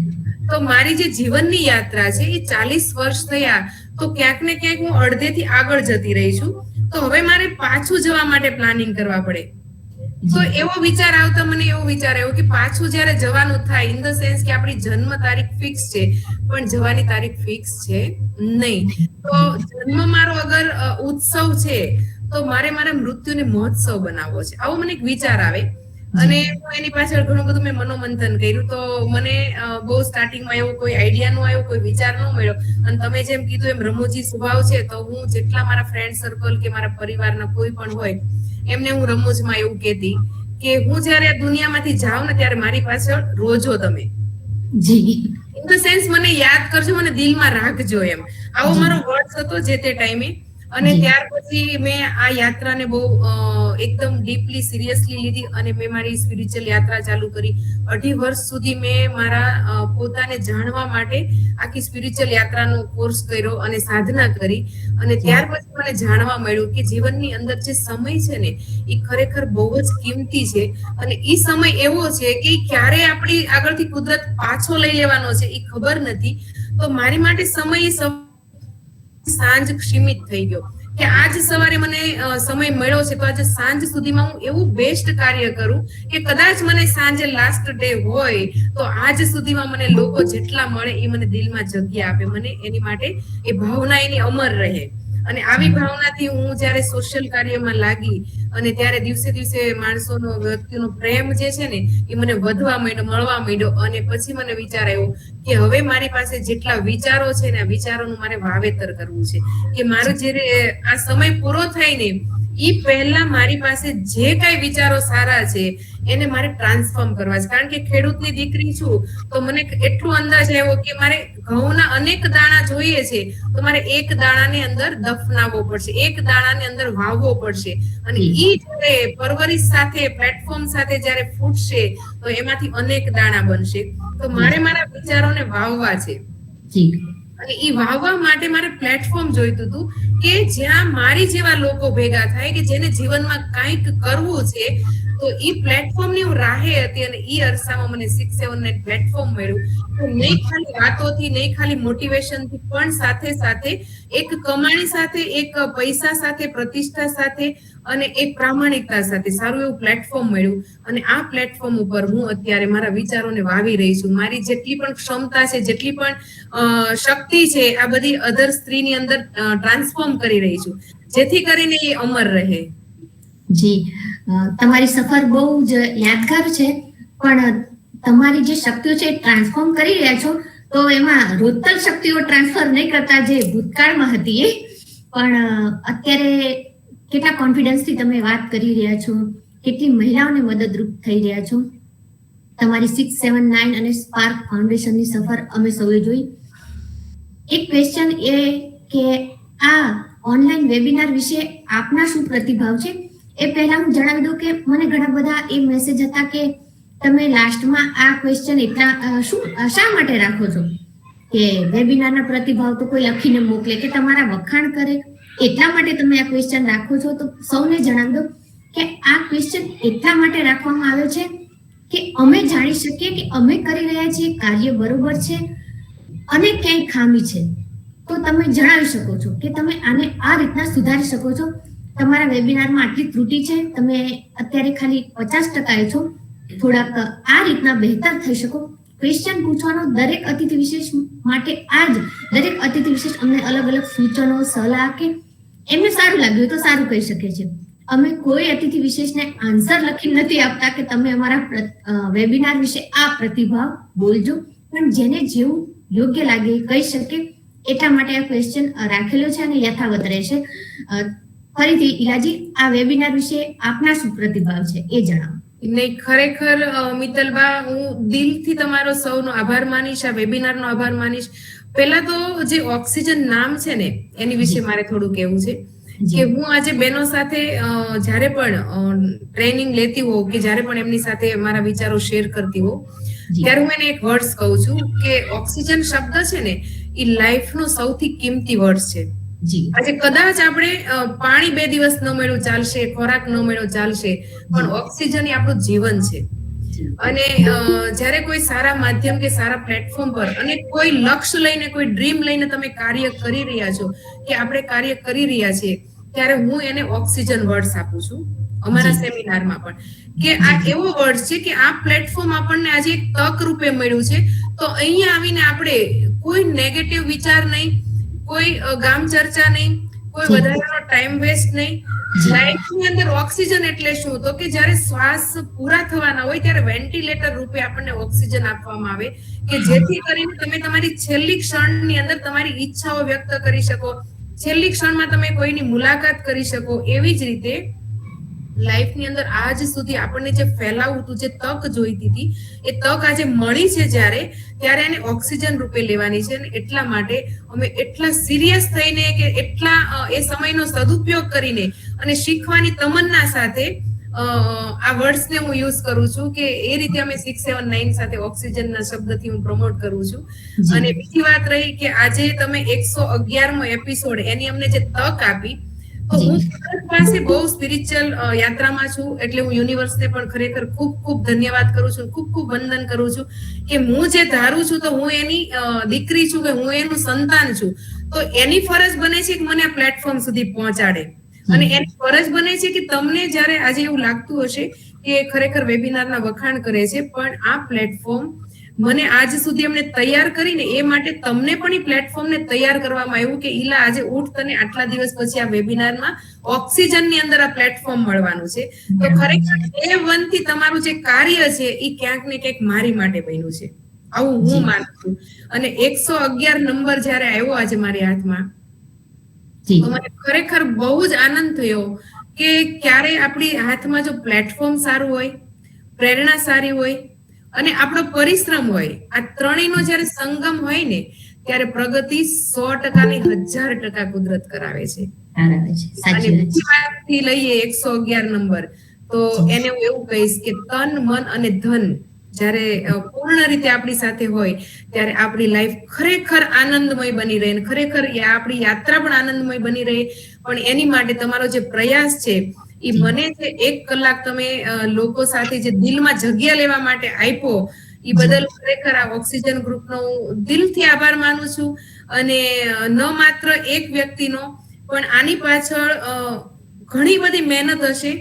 તો મારી જે જીવનની યાત્રા છે એ 40 વર્ષ થયા, તો ક્યાંક ને ક્યાંક હું અડધેથી આગળ જતી રહી છું. તો હવે મારે પાછું જવા માટે પ્લાનિંગ કરવા પડે. તો એવો વિચાર આવતા મને એવો વિચાર આવ્યો કે પાછું જયારે જવાનું થાય, ઇન ધ સેન્સ કે આપણી જન્મ તારીખ ફિક્સ છે પણ જવાની તારીખ ફિક્સ છે નહીં. તો જન્મ મારો અગર ઉત્સવ છે તો મારે મારા મૃત્યુને મહોત્સવ બનાવવો છે, આવો મને એક વિચાર આવે. અને હું એની પાછળ ઘણું બધું મેં મનોમંથન કર્યું. તો મને બહુ સ્ટાર્ટિંગમાં એવો કોઈ આઈડિયા નો આવ્યો, કોઈ વિચાર ન મળ્યો. અને તમે જેમ કીધું એમ રમૂજી સ્વભાવ છે, તો હું જેટલા મારા ફ્રેન્ડ સર્કલ કે મારા પરિવારના કોઈ પણ હોય એમને હું રમૂજમાં એવું કહેતી કે હું જયારે આ દુનિયામાંથી જાઉં ને ત્યારે મારી પાછળ રોજો તમે. જી. ઇન ધ સેન્સ મને યાદ કરજો, મને દિલમાં રાખજો, એમ આવો મારો વર્ડ્સ હતો જે તે ટાઈમે. અને ત્યાર પછી મેં આ યાત્રાને બહુ એકદમ ડીપલી સિરિયસલી લીધી અને મેં મારી સ્પિરિચ્યુઅલ યાત્રા ચાલુ કરી. 2.5 વર્ષ સુધી મેં મારા પોતાને જાણવા માટે આખી સ્પિરિચ્યુઅલ યાત્રાનો કોર્સ કર્યો અને સાધના કરી. અને ત્યાર પછી મને જાણવા મળ્યું કે જીવનની અંદર જે સમય છે ને એ ખરેખર બહુ જ કિંમતી છે. અને એ સમય એવો છે કે ક્યારે આપણી આગળથી કુદરત પાછો લઈ લેવાનો છે એ ખબર નથી. તો મારી માટે સમય સાંજ સીમિત થઈ ગયો કે આજ સવારે મને સમય મળ્યો છે, તો આજે સાંજ સુધીમાં હું એવું બેસ્ટ કાર્ય કરું કે કદાચ મને સાંજે લાસ્ટ ડે હોય તો આજ સુધીમાં મને લોકો જેટલા મળે એ મને દિલમાં જગ્યા આપે, મને એની માટે એ ભાવના એની અમર રહે. અને આવી ભાવનાથી હું જયારે સોશિયલ કાર્યમાં લાગી અને ત્યારે દિવસે દિવસે માણસોનો, વ્યક્તિનો પ્રેમ જે છે ને એ મને વધવા માંડ્યો, મળવા માંડ્યો. અને પછી મને વિચાર આવ્યો કે હવે મારી પાસે જેટલા વિચારો છે ને આ વિચારોનું મારે વાવેતર કરવું છે. કે મારો જયારે આ સમય પૂરો થાય ને એ પહેલા મારી પાસે જે કઈ વિચારો સારા છે એને મારે ટ્રાન્સફોર્મ કરવા છે. કારણ કે ખેડૂતની દીકરી છું તો મને એટલું અંદાજ આવ્યો કે મારે ઘઉંના અનેક દાણા જોઈએ છે તો મારે એક દાણાની અંદર દફનાવવો પડશે, એક દાણાની અંદર વાવવો પડશે. અને ઈ જયારે પરવરિશ સાથે, પ્લેટફોર્મ સાથે જયારે ફૂટશે તો એમાંથી અનેક દાણા બનશે. તો મારે મારા વિચારોને વાવવા છે. અને એ વાવવા માટે મારે પ્લેટફોર્મ જોઈતું હતું કે જ્યાં મારી જેવા લોકો ભેગા થાય કે જેને જીવનમાં કંઈક કરવું છે. તો ઈ પ્લેટફોર્મની હું રાહે હતી અને ઈ અરસામાં મને 679 પ્લેટફોર્મ મળ્યું. તો નહીં ખાલી વાતોથી, નહીં ખાલી મોટિવેશનથી, પણ સાથે સાથે એક કમાણી સાથે, એક પૈસા સાથે, પ્રતિષ્ઠા સાથે અને એક પ્રામાણિકતા સાથે સારું એવું પ્લેટફોર્મ મળ્યું. અને આ પ્લેટફોર્મ ઉપર હું અત્યારે મારા વિચારોને વાવી રહી છું. મારી જેટલી પણ ક્ષમતા છે, જેટલી પણ શક્તિ છે, આ બધી અધર સ્ત્રીની અંદર ટ્રાન્સફોર્મ કરી રહી છું, જેથી કરીને એ અમર રહે. જી, તમારી સફર બહુ જ યાદગાર છે, પણ તમારી જે શક્તિઓ છે એ ટ્રાન્સફોર્મ કરી રહ્યા છો, તો એમાં રોતલ શક્તિઓ ટ્રાન્સફર નહીં કરતા જે ભૂતકાળમાં હતી એ, પણ અત્યારે કેટલા કોન્ફિડન્સથી તમે વાત કરી રહ્યા છો, કેટલી મહિલાઓને મદદરૂપ થઈ રહ્યા છો. તમારી 679 અને સ્પાર્ક ફાઉન્ડેશનની સફર અમે સૌએ જોઈ. એક ક્વેશ્ચન એ કે આ ઓનલાઈન વેબિનાર વિશે આપના શું પ્રતિભાવ છે? એ પહેલા હું જણાવી દઉં કે મને ઘણા બધા એ મેસેજ હતા કે તમે લાસ્ટમાં આ ક્વેશ્ચન એટલા શા માટે રાખો છો, કે વેબિનારના પ્રતિભાવ તો કોઈ લખીને મોકલે કે તમારા વખાણ કરે, એટલા માટે તમે આ ક્વેશ્ચન રાખો છો. તો સૌને જણાવી દો કે આ ક્વેશ્ચન એટલા માટે રાખવામાં આવ્યો છે કે અમે જાણી શકીએ કે અમે કરી રહ્યા છીએ કાર્ય બરોબર છે અને ક્યાંય ખામી છે, તો તમે જણાવી શકો છો કે તમે આને આ રીતના સુધારી શકો છો. તમારા વેબિનારમાં આટલી ત્રુટિ છે, તમે અત્યારે ખાલી 50% છો, થોડાક આ રીતના બહેતર થઈ શકો. ક્વેશ્ચન પૂછવાનો દરેક અતિથિ વિશેષ માટે આજ દરેક અતિથિ વિશેષ અમને અલગ અલગ સૂચનો, સલાહ કે એમને સારું લાગ્યું તો સારું કહી શકે છે. અમે કોઈ અતિથિ વિશેષને આન્સર લખી નથી આપતા કે તમે અમારા વેબિનાર વિશે આ પ્રતિભાવ બોલજો, પણ જેને જેવું યોગ્ય લાગે કહી શકે, એટલા માટે આ ક્વેશ્ચન રાખેલો છે અને યથાવત રહેશે. ફરીથી ઈલાજી, આ વેબિનાર વિશે આપના શું પ્રતિભાવ છે એ જણાવો. નહીં, ખરેખર મિત્તલબા, હું દિલથી તમારો સૌનો આભાર માનીશ, આ વેબિનારનો આભાર માનીશ. પહેલા તો જે ઓક્સિજન નામ છે ને, એની વિશે મારે થોડું કહેવું છે કે હું આજે બહેનો સાથે જ્યારે પણ ટ્રેનિંગ લેતી હોઉં કે જ્યારે પણ એમની સાથે મારા વિચારો શેર કરતી હોઉં, ત્યારે હું એને એક વર્ડ્સ કહું છું કે ઓક્સિજન શબ્દ છે ને, એ લાઈફનો સૌથી કિંમતી વર્ડ છે. આજે કદાચ આપણે પાણી 2 દિવસ ન મળ્યું ચાલશે, ખોરાક ન મળ્યો ચાલશે, પણ ઓક્સિજન એ આપણું જીવન છે. અને જ્યારે કોઈ સારા માધ્યમ કે સારા પ્લેટફોર્મ પર અને કોઈ લક્ષ્ય લઈને, કોઈ ડ્રીમ લઈને તમે કાર્ય કરી રહ્યા છો કે આપણે કાર્ય કરી રહ્યા છીએ, ત્યારે હું એને ઓક્સિજન વર્ડ્સ આપું છું અમારા સેમિનારમાં પણ, કે આ એવો વર્ડ છે કે આ પ્લેટફોર્મ આપણને આજે એક તક રૂપે મળ્યું છે. તો અહીંયા આવીને આપણે કોઈ નેગેટિવ વિચાર નહીં, કોઈ ગામ ચર્ચા નહીં, કોઈ વધારાનો ટાઈમ વેસ્ટ નહીં. લાઈફની અંદર ઓક્સિજન એટલે શું? તો કે જ્યારે શ્વાસ પૂરા થવાના હોય ત્યારે વેન્ટિલેટર રૂપે આપણને ઓક્સિજન આપવામાં આવે કે જેથી કરીને તમે તમારી છેલ્લી ક્ષણની અંદર તમારી ઈચ્છાઓ વ્યક્ત કરી શકો, છેલ્લી ક્ષણમાં તમે કોઈની મુલાકાત કરી શકો. એવી જ રીતે લાઈફની અંદર આજ સુધી આપણને જે ફેલાવું હતું, જે તક જોઈતી હતી, એ તક આજે મળી છે ત્યારે એને ઓક્સિજન રૂપે લેવાની છે. અને એટલા માટે અમે એટલા સિરિયસ થઈને કે એટલા એ સમયનો સદુપયોગ કરીને અને શીખવાની તમન્ના સાથે આ વર્ડ્સને હું યુઝ કરું છું કે એ રીતે અમે 679 સાથે ઓક્સિજનના શબ્દથી હું પ્રમોટ કરું છું. અને બીજી વાત રહી કે આજે તમે 111મો એપિસોડ એની અમને જે તક આપી, તો હું પાસે બહુ સ્પિરિચ્યુઅલ યાત્રામાં છું, એટલે હું યુનિવર્સને પણ ખરેખર ખૂબ ખૂબ ધન્યવાદ કરું છું, ખૂબ ખૂબ વંદન કરું છું કે હું જે ધારું છું તો હું એની દીકરી છું, કે હું એનું સંતાન છું, તો એની ફરજ બને છે કે મને આ પ્લેટફોર્મ સુધી પહોંચાડે. અને એની ફરજ બને છે કે તમને જ્યારે આજે એવું લાગતું હશે કે ખરેખર વેબિનારના વખાણ કરે છે, પણ આ પ્લેટફોર્મ મને આજ સુધી એમને તૈયાર કરીને એ માટે તમને પણ એ પ્લેટફોર્મને તૈયાર કરવામાં આવ્યું કે ઈલા આજે ઉઠ, તને આટલા દિવસ પછી આ વેબિનારમાં ઓક્સિજનની અંદર આ પ્લેટફોર્મ મળવાનું છે. તો ખરેખર એ વનથી તમારું જે કાર્ય છે એ ક્યાંક ને ક્યાંક મારી માટે બન્યું છે, આવું હું માનું છું. અને 111 નંબર જ્યારે આવ્યો આજે મારી હાથમાં, તો મને ખરેખર બહુ જ આનંદ થયો કે ક્યારે આપણી હાથમાં જો પ્લેટફોર્મ સારું હોય, પ્રેરણા સારી હોય અને આપણો પરિશ્રમ હોય, આ ત્રણેયનો જ્યારે સંગમ હોય ને, ત્યારે પ્રગતિ 100% ની 1000% કુદરત કરાવે છે. અને બીજી વાતથી લઈએ 111 નંબર, તો એને હું એવું કહીશ કે તન, મન અને ધન જ્યારે પૂર્ણ રીતે આપણી સાથે હોય ત્યારે આપણી લાઈફ ખરેખર આનંદમય બની રહે, ખરેખર આપણી યાત્રા પણ આનંદમય બની રહે. પણ એની માટે તમારો જે પ્રયાસ છે એ મને જે 1 કલાક તમે લોકો સાથે જે દિલમાં જગ્યા લેવા માટે આપ્યો એ બદલ ખરેખર આ ઓક્સિજન ગ્રુપનો હું દિલથી આભાર માનું છું. અને ન માત્ર એક વ્યક્તિનો પણ આની પાછળ ઘણી બધી મહેનત હશે.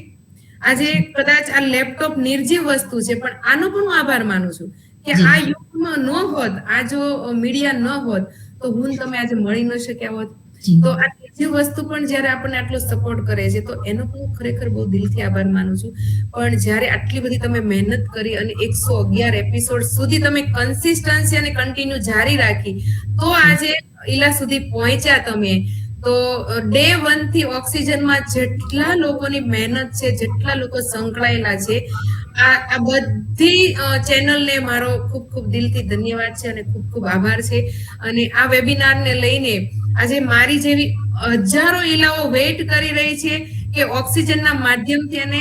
આજે કદાચ આ લેપટોપ નિર્જીવ વસ્તુ છે, પણ આનો પણ હું આભાર માનું છું કે આ યુગમાં ન હોત, આ જો મીડિયા ન હોત તો હું ને તમે આજે મળી ન શક્યા હોત. તો આ નિર્જીવ વસ્તુ પણ જ્યારે આપણને આટલો સપોર્ટ કરે છે તો એનો પણ હું ખરેખર બહુ દિલથી આભાર માનું છું. પણ જ્યારે આટલી બધી તમે મહેનત કરી અને 111 એપિસોડ સુધી તમે કન્સિસ્ટન્સી અને કન્ટિન્યુ જારી રાખી તો આજે ઈલા સુધી પહોંચ્યા તમે. તો ડે 1 થી ઓક્સિજનમાં જેટલા લોકોની મહેનત છે, જેટલા લોકો સંકળાયેલા છે, આ બધી ચેનલને મારો ખૂબ ખૂબ દિલથી ધન્યવાદ છે અને ખૂબ ખૂબ આભાર છે. અને આ વેબિનારને લઈને આજે મારી જેવી હજારો ઈલાઓ વેઇટ કરી રહી છે કે ઓક્સિજનના માધ્યમથી એને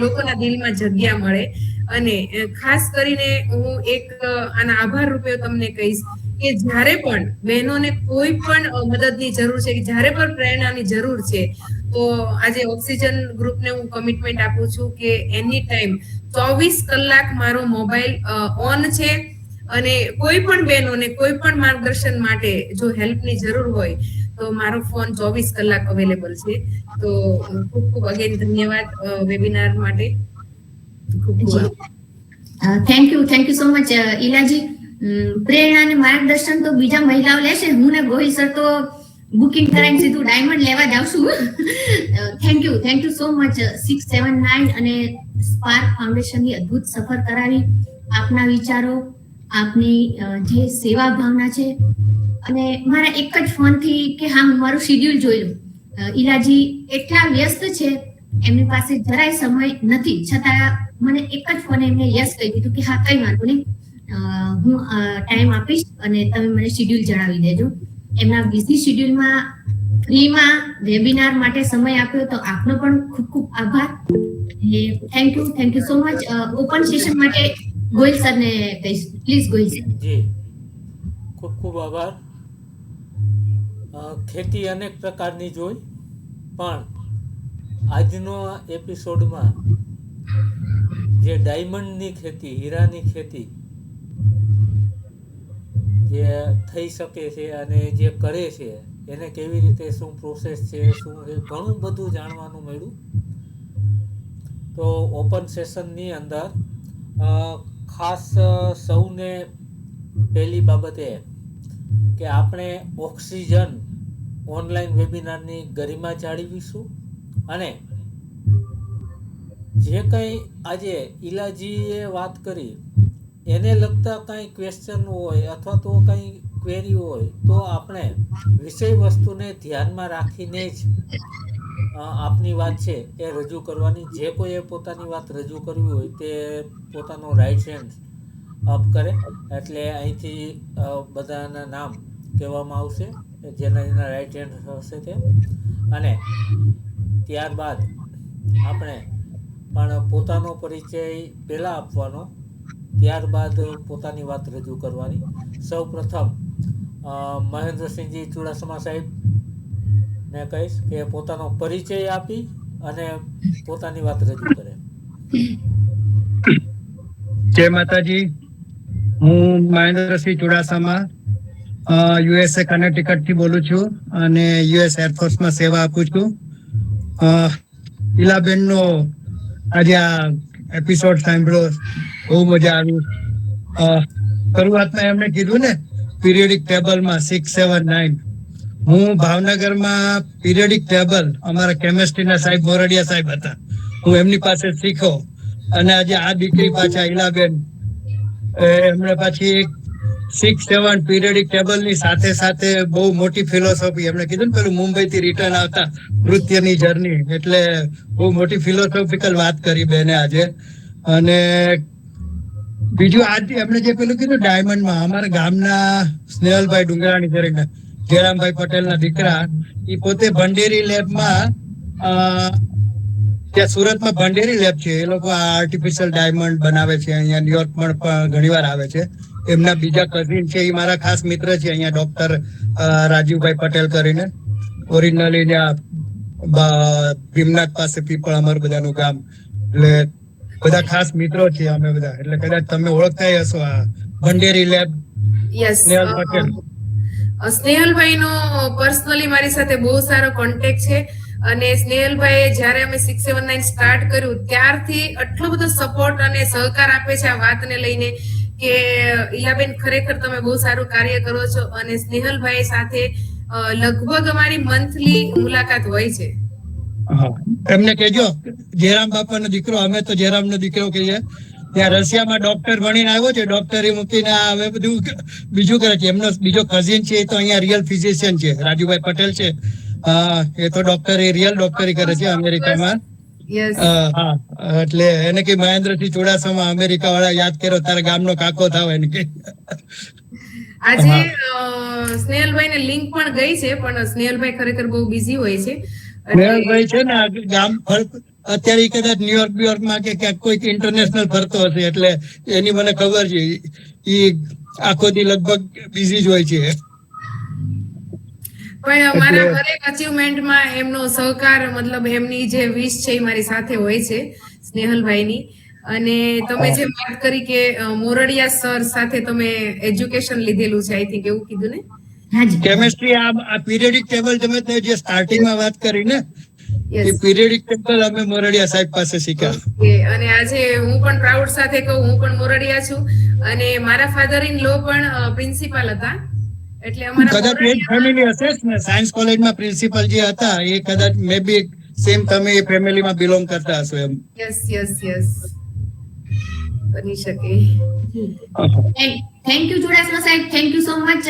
લોકોના દિલમાં જગ્યા મળે. અને ખાસ કરીને હું એક આના આભાર રૂપે તમને કહીશ કે જ્યારે પણ બહેનોને કોઈ પણ મદદની જરૂર છે, કે જ્યારે પણ પ્રેરણાની જરૂર છે, તો આજે ઓક્સિજન ગ્રુપને હું કમિટમેન્ટ આપું છું કે એની ટાઈમ 24 કલાક મારો મોબાઈલ ઓન છે. અને કોઈ પણ બહેનોને કોઈ પણ માર્ગદર્શન માટે જો હેલ્પની જરૂર હોય તો મારો ફોન 24 કલાક અવેલેબલ છે. તો ખૂબ ખૂબ અગેન ધન્યવાદ વેબિનાર માટે. ખૂબ ખૂબ થેન્ક યુ સો મચ ઈલાજી. પ્રેરણા અને માર્ગદર્શન તો બીજા મહિલાઓ લેશે, હું ને ગોહિલ સર તો બુકિંગ કરાવીને સીધું ડાયમંડ લેવા જ આવશું. થેન્ક યુ સો મચ 679 અને સ્પાર્ક ફાઉન્ડેશનની અદ્ભુત સફર કરાવી. આપના વિચારો, આપની જે સેવા ભાવના છે, અને મારા એક જ ફોનથી કે હા હું મારું શિડ્યુલ જોઈ લઉં. ઈલાજી એટલા વ્યસ્ત છે, એમની પાસે જરાય સમય નથી, છતાં મને એક જ ફોને એમને યસ કહી દીધું કે હા કઈ વાંધો નહીં, હું ટાઈમ આપીશ અને તમે મને શિડ્યુલ જણાવી દેજો. એમના બિઝી શિડ્યુલમાં ફ્રીમાં વેબિનાર માટે સમય આપ્યો તો આપનો પણ ખૂબ ખૂબ આભાર. Thank you so much. Open session માટે ગોહિલ સરને કહીશ. Please Gohil sir. જી, ખૂબ ખૂબ આભાર. ખેતી અનેક પ્રકારની જોઈ, પણ આજનો એપિસોડમાં જે ડાયમંડની ખેતી, હીરાની ખેતી જે થઈ શકે છે અને જે કરે છે એને કેવી રીતે શું પ્રોસેસ છે, શું છે, ઘણું બધું જાણવાનું મળ્યું. તો ઓપન સેશનની અંદર ખાસ સૌને પહેલી બાબત એ કે આપણે ઓક્સિજન ઓનલાઈન વેબિનારની ગરિમા જાળવીશું અને જે કંઈ આજે ઈલાજીએ વાત કરી એને લગતા કંઈ ક્વેશ્ચન હોય અથવા તો કંઈ ક્વેરી હોય તો આપણે વિષય વસ્તુને ધ્યાનમાં રાખીને જ આપની વાત છે એ રજૂ કરવાની. જે કોઈએ પોતાની વાત રજૂ કરવી હોય તે પોતાનો રાઇટ હેન્ડ અપ કરે એટલે અહીંથી બધાના નામ કહેવામાં આવશે, જેના રાઇટ હેન્ડ હશે તે. અને ત્યારબાદ આપણે પણ પોતાનો પરિચય પહેલાં આપવાનો, ત્યારબાદ પોતાની વાત રજૂ કરવાની. સૌ પ્રથમ મહેન્દ્રસિંહજી ચુડાસમા સાહેબ ને કહીશ કે પોતાનો પરિચય આપી અને પોતાની વાત રજૂ કરે. જય માતાજી. હું મહેન્દ્રસિંહ ચુડાસમા યુએસએ કર્ણાટક થી બોલું છું અને યુએસ એરફોર્સમાં સેવા આપું છું. ઈલાબેનનો આજે આ એપિસોડ સાંભળ્યો, બહુ મજા આવી. શરૂઆતમાં એમણે કીધું ને પીરિયડિક ટેબલમાં 679, હું ભાવનગરમાં પીરિયડિક ટેબલ અમારા કેમેસ્ટ્રીના સાહેબ મોરડિયા સાહેબ હતા, હું એમની પાસે શીખ્યો. અને આજે આ દીકરી પાછા ઈલાબેન એમણે પાછી 6-7 પીરિયડિક ટેબલની સાથે સાથે બહુ મોટી ફિલોસોફી, એમણે કીધું ને પેલું મુંબઈથી રિટર્ન આવતા નૃત્યની જર્ની, એટલે બહુ મોટી ફિલોસોફિકલ વાત કરી બેને આજે. અને બીજું આજે એમણે જે પેલું કીધું ડાયમંડમાં, અમારા ગામના સ્નેહલભાઈ ડુંગરાણી કરીને જયરામભાઈ પટેલના દીકરા, એ પોતે ભંડેરી લેબમાં ત્યાં સુરતમાં ભંડેરી લેબ છે, એ લોકો આ આર્ટિફિશિયલ ડાયમંડ બનાવે છે, અહીંયા ન્યુયોર્ક પણ ઘણી વાર આવે છે. એમના બીજા કઝિન છે, એ મારા ખાસ મિત્ર છે અહીંયા ડોક્ટર રાજીવભાઈ પટેલ કરીને, ઓરિજિનલી ભીમનાથ પાસે પીપળ અમારું બધાનું ગામ, એટલે બધા ખાસ મિત્રો છીએ અમે બધા, એટલે કદાચ તમે ઓળખતા હશો આ ભંડેરી લેબ યસ, સ્નેહલ પટેલ. સ્નેહલભાઈનો પર્સનલી મારી સાથે બહુ સારો કોન્ટેક્ટ છે અને સ્નેહલભાઈ જ્યારે અમે 679 સ્ટાર્ટ કર્યું ત્યારથી આટલો બધો સપોર્ટ અને સહકાર આપે છે આ વાતને લઈને કે ઈલાબેન ખરેખર તમે બહુ સારું કાર્ય કરો છો. અને સ્નેહલભાઈ સાથે લગભગ અમારી મંથલી મુલાકાત હોય છે. એમને કહેજો જયરામ બાપાનો દીકરો, અમે તો જયરામનો દીકરો કહીએ, ત્યાં રશિયામાં ડોક્ટર બનીને આવ્યો છે, ડોક્ટરી મૂકીને હવે બધું બીજું કરે છે. એમનો બીજો કઝિન છે એ તો અહીંયા રિયલ ફિઝિશિયન છે, રાજુભાઈ પટેલ છે, એ તો રિયલ ડોક્ટરી કરે છે અમેરિકામાં. યસ, હા, એટલે એને કે મહેન્દ્રસિંહ ચુડાસમા અમેરિકા વાળા યાદ કર્યો, તારા ગામનો કાકો થાવ એને કે. આજે સ્નેહલભાઈ ને લિંક પણ ગઈ છે, પણ સ્નેહલભાઈ ખરેખર બહુ બિઝી હોય છે. સ્નેહલભાઈ છે ને ગામ અત્યારે કદાચ ન્યુયોર્ક માં કે ક્યાંક કોઈક ઇન્ટરનેશનલ ફરતો હશે, એટલે એની મને ખબર છે, એ આખો દી લગભગ બિઝી જ હોય છે. પણ મારા દરેક અચીવમેન્ટમાં એમનો સહકાર, મતલબ એમની જે વિશ છે એ મારી સાથે હોય છે સ્નેહલભાઈની. અને તમે જે વાત કરી કે મોરડિયા સર સાથે તમે એજ્યુકેશન લીધેલું છે, આઈ થિંક એવું કીધું ને? હાજી, કેમિસ્ટ્રી આ પીરિયડિક ટેબલ તમે જે સ્ટાર્ટિંગમાં વાત કરી ને, એ પીરિયડિક ટેબલ અમે મોરડિયા સાહેબ પાસે શીખ્યા. અને આજે હું પણ પ્રાઉડ સાથે કહું, હું પણ મોરડિયા છું અને મારા ફાધર ઇન લો પણ પ્રિન્સિપાલ હતા. એટલે અમારા કદાચ એ જ ફેમિલી હશે ને, સાયન્સ કોલેજમાં પ્રિન્સિપલ જે હતા એ કદાચ મે બી સેમ તમે એ ફેમિલીમાં બિલોંગ કરતા હશો એમ. યસ યસ યસ, બની શકે. થેન્ક યુ ચુડાસમા સાહેબ, થેન્ક યુ સો મચ.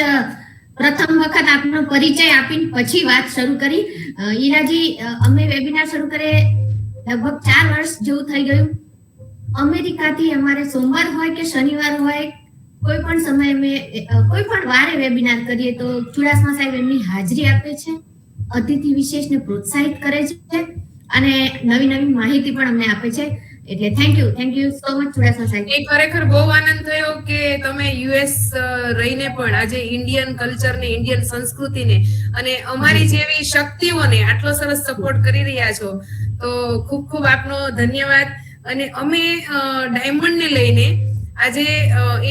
પ્રથમ વખત આપનો પરિચય આપીને પછી વાત શરૂ કરી. ઈરાજી, અમે વેબિનાર શરૂ કરે લગભગ 4 વર્ષ જેવું થઈ ગયું. અમેરિકાથી અમારે સોમવાર હોય કે શનિવાર હોય, કોઈ પણ સમયે અમે કોઈ પણ વારે વેબિનાર કરીએ તો ચુડાસમા સાહેબ એમની હાજરી આપે છે, અતિથિ વિશેષને પ્રોત્સાહિત કરે છે અને નવી નવી માહિતી પણ અમને આપે છે. એટલે thank you so much Chudasama સાહેબ. એ ખરેખર બહુ આનંદ થયો કે તમે યુએસ રહીને પણ આજે ઇન્ડિયન કલ્ચરને, ઇન્ડિયન સંસ્કૃતિને અને અમારી જેવી શક્તિઓને આટલો સરસ સપોર્ટ કરી રહ્યા છો, તો ખૂબ ખૂબ આપનો ધન્યવાદ. અને અમે ડાયમંડને લઈને આજે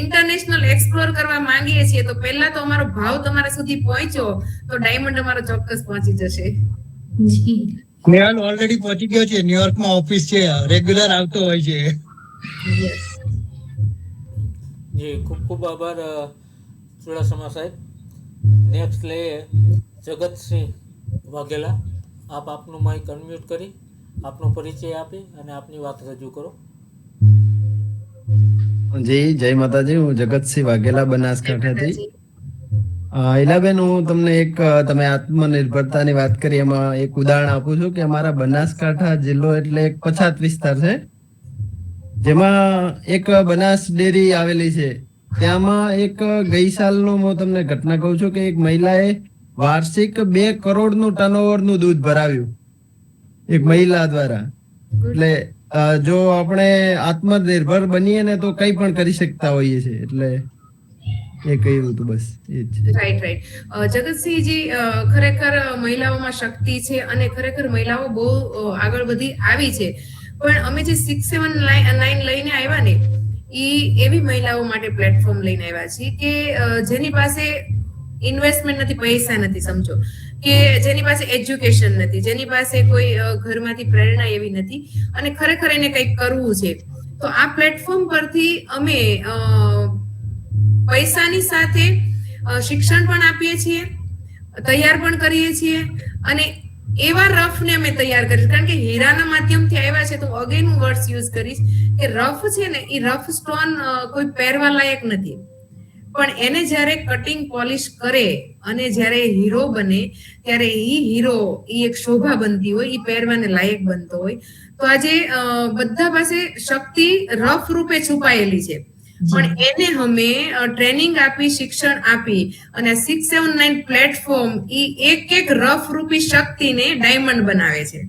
ઇન્ટરનેશનલ એક્સપ્લોર કરવા માંગીએ છીએ, તો પહેલા તો અમારો ભાવ તમારા સુધી પહોંચ્યો તો ડાયમંડ અમારો ચોક્કસ પહોંચી જશે. સ્નેહલ ઓલરેડી પહોંચી ગયો છે, ન્યુયોર્કમાં ઓફિસ છે, રેગ્યુલર આવતો હોય છે. જી, ખૂબ ખૂબ આભાર ચુડાસમા સાહેબ. નેક્સ્ટ લે જગતસિંહ વાઘેલા. આપ આપનું માઇક અનમ્યુટ કરી આપનો પરિચય આપી અને આપની વાત રજૂ કરો. જી, જય માતાજી. હું જગતસિંહ વાઘેલા, બનાસકાંઠાથી. ઈલાબેન, હું તમને તમે આત્મનિર્ભરતાની વાત કરી, એમાં એક ઉદાહરણ આપું છું કે અમારા બનાસકાંઠા જિલ્લો એટલે એક પછાત વિસ્તાર છે, જેમાં એક બનાસ ડેરી આવેલી છે. ત્યાંમાં એક ગઈ સાલનું હું તમને ઘટના કહું છું કે એક મહિલાએ વાર્ષિક 2 કરોડનું ટર્નઓવરનું દૂધ ભરાવ્યું, એક મહિલા દ્વારા. એટલે જો આપણે આત્મનિર્ભર બનીએ ને તો કઈ પણ કરી શકતા હોઈએ છીએ. એટલે એ કહ્યું હતું, બસ એ જ. રાઈટ. જગતસિંહજી, ખરેખર મહિલાઓમાં શક્તિ છે અને ખરેખર મહિલાઓ બહુ આગળ વધી આવી છે. પણ અમે જે 679 લઈને આવ્યા ને, એ એવી મહિલાઓ માટે પ્લેટફોર્મ લઈને આવ્યા છીએ કે જેની પાસે ઇન્વેસ્ટમેન્ટ નથી, પૈસા નથી, સમજો કે જેની પાસે એજ્યુકેશન નથી, જેની પાસે કોઈ ઘરમાંથી પ્રેરણા એવી નથી અને ખરેખર એને કંઈક કરવું છે. તો આ પ્લેટફોર્મ પરથી અમે પૈસાની સાથે શિક્ષણ પણ આપીએ છીએ, તૈયાર પણ કરીએ છીએ અને એવા રફને અમે તૈયાર કરીએ. કારણ કે હીરાના માધ્યમથી આવ્યા છે, તો અગેન હું વર્ડ્સ યુઝ કરીશ કે રફ છે ને, એ રફ સ્ટોન કોઈ પહેરવા લાયક નથી, પણ એને જ્યારે કટિંગ પોલિશ કરે અને જ્યારે હીરો બને ત્યારે એ હીરો, એ એક શોભા બનતી હોય, એ પહેરવાને લાયક બનતો હોય. તો આજે બધા પાસે શક્તિ રફ રૂપે છુપાયેલી છે, પણ એને અમે ટ્રેનિંગ આપી, શિક્ષણ આપી અને 679 પ્લેટફોર્મ એ એક રફ રૂપી શક્તિને ડાયમંડ બનાવે છે.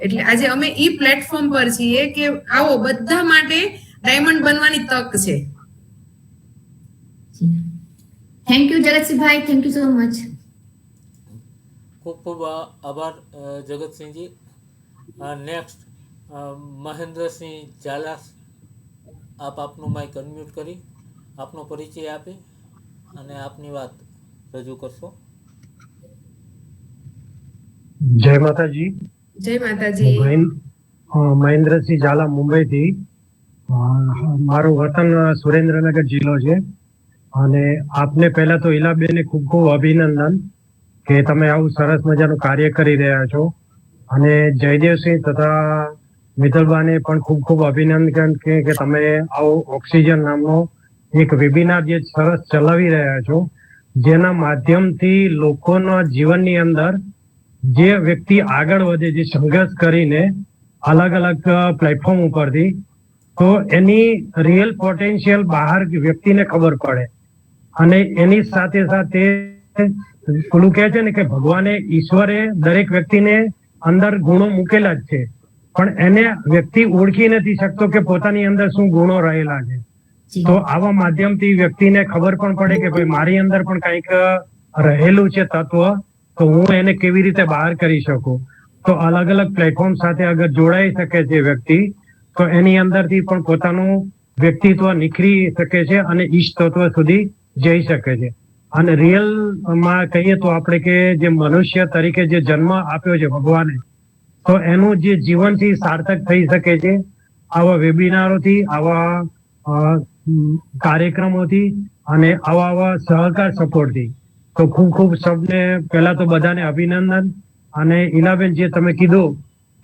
એટલે આજે અમે ઈ પ્લેટફોર્મ પર છીએ કે આવો બધા માટે ડાયમંડ બનવાની તક છે. થેન્ક યુ જગતસિંહભાઈ, થેન્ક યુ સો મચ. ખૂબ ખૂબ આભાર જગતસિંહજી. નેક્સ્ટ મહેન્દ્રસિંહ ઝાલા, આપ આપનું માઇક અનમ્યુટ કરી આપનો પરિચય આપી અને આપની વાત રજૂ કરશો. જય માતાજી. જય માતાજી. મહેન્દ્રસિંહ ઝાલા, મુંબઈથી. મારું વતન સુરેન્દ્રનગર જિલ્લો છે અને આપને પહેલા તો ઈલાબેનને ખૂબ ખૂબ અભિનંદન કે તમે આવું સરસ મજાનું કાર્ય કરી રહ્યા છો, અને જયદેવસિંહ તથા મિત્તલબાને પણ ખૂબ ખૂબ અભિનંદન કે તમે આવો ઓક્સિજન નામનો એક વેબિનાર જે સરસ ચલાવી રહ્યા છો, જેના માધ્યમથી લોકોના જીવનની અંદર જે વ્યક્તિ આગળ વધે, જે સંઘર્ષ કરીને અલગ અલગ પ્લેટફોર્મ ઉપરથી, તો એની રિયલ પોટેન્શિયલ બહાર વ્યક્તિને ખબર પડે. અને એની સાથે સાથે પેલું કહે છે ને કે ભગવાને, ઈશ્વરે દરેક વ્યક્તિને અંદર ગુણો મૂકેલા જ છે, પણ એને વ્યક્તિ ઓળખી નથી શકતો કે પોતાની અંદર શું ગુણો રહેલા છે. તો આવા માધ્યમથી વ્યક્તિને ખબર પણ પડે કે ભાઈ મારી અંદર પણ કંઈક રહેલું છે તત્વ, તો હું એને કેવી રીતે બહાર કરી શકું. તો અલગ અલગ પ્લેટફોર્મ સાથે અગર જોડાઈ શકે છે વ્યક્તિ, તો એની અંદરથી પણ પોતાનું વ્યક્તિત્વ નિખરી શકે છે અને ઈષ્ટ તત્વ સુધી જઈ શકે છે. અને રિયલમાં કહીએ તો આપણે કે જે મનુષ્ય તરીકે જે જન્મ આપ્યો છે ભગવાને, તો એનું જે જીવનથી સાર્થક થઈ શકે છે આવા વેબિનારોથી, આવા કાર્યક્રમોથી અને આવા સહકાર સપોર્ટથી. તો ખૂબ ખૂબ સૌને પહેલા તો બધાને અભિનંદન. અને ઈલાબેન, જે તમે કીધું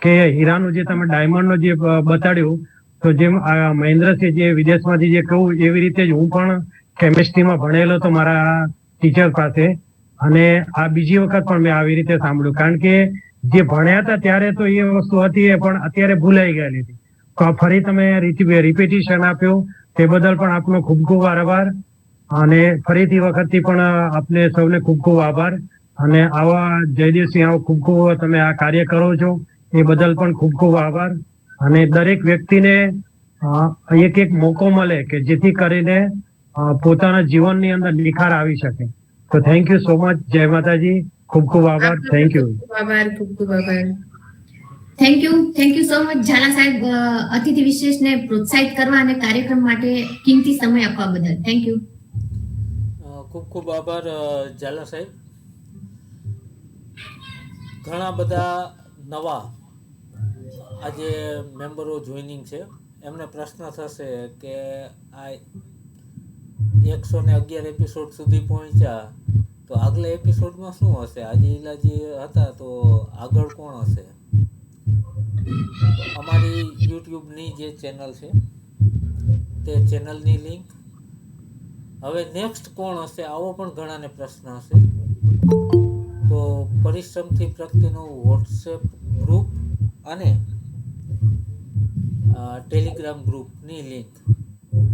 કે હીરાનું જે તમે ડાયમંડનું જે બતાડ્યું, તો જેમ મહેન્દ્રસિંહ જે વિદેશમાંથી જે કહું, એવી રીતે જ હું પણ કેમિસ્ટ્રીમાં ભણેલો હતો મારા ટીચર પાસે, અને આ બીજી વખત પણ મેં આવી રીતે સાંભળ્યું, કારણ કે જે ભણ્યા હતા ત્યારે તો એ વસ્તુ હતી પણ અત્યારે ભૂલાઈ ગયેલી હતી. તો આ ફરી તમે રિપીટિશન આપ્યું તે બદલ પણ આપનો ખૂબ ખૂબ આભાર, અને ફરીથી વખતથી પણ આપને સૌને ખૂબ ખૂબ આભાર. અને આવા જયદેવસિંહ, આવો ખૂબ ખૂબ તમે આ કાર્ય કરો છો એ બદલ પણ ખૂબ ખૂબ આભાર. અને દરેક વ્યક્તિને એક એક મોકો મળે કે જેથી કરીને પોતાના જીવનની અંદર નિખાર આવી શકે. તો થેન્ક યુ સો મચ. જય માતાજી. ખૂબ ખૂબ આભાર. Thank you. આભાર, ખૂબ ખૂબ આભાર. Thank you so much Jhala Saheb, અતિથિ વિશેષને પ્રોત્સાહિત કરવા અને કાર્યક્રમ માટે કિંમતી સમય આપવા બદલ. Thank you. ખૂબ ખૂબ આભાર ઝાલા સાહેબ. ઘણા બધા નવા આજે મેમ્બરો જોઈનિંગ છે. એમને પ્રશ્ન થશે કે આ 111 એપિસોડ સુધી પહોંચ્યા, તો આગલા એપિસોડમાં શું હશે? આજે ઈલાજી હતા તો આગળ કોણ હશે? અમારી યુટ્યુબની જે ચેનલ છે તે ચેનલની લિંક, હવે નેક્સ્ટ કોણ હશે આવો પણ ઘણાને પ્રશ્ન હશે. તો પરિશ્રમથી પ્રગતિનું વોટ્સએપ ગ્રુપ અને ટેલિગ્રામ ગ્રુપની લિંક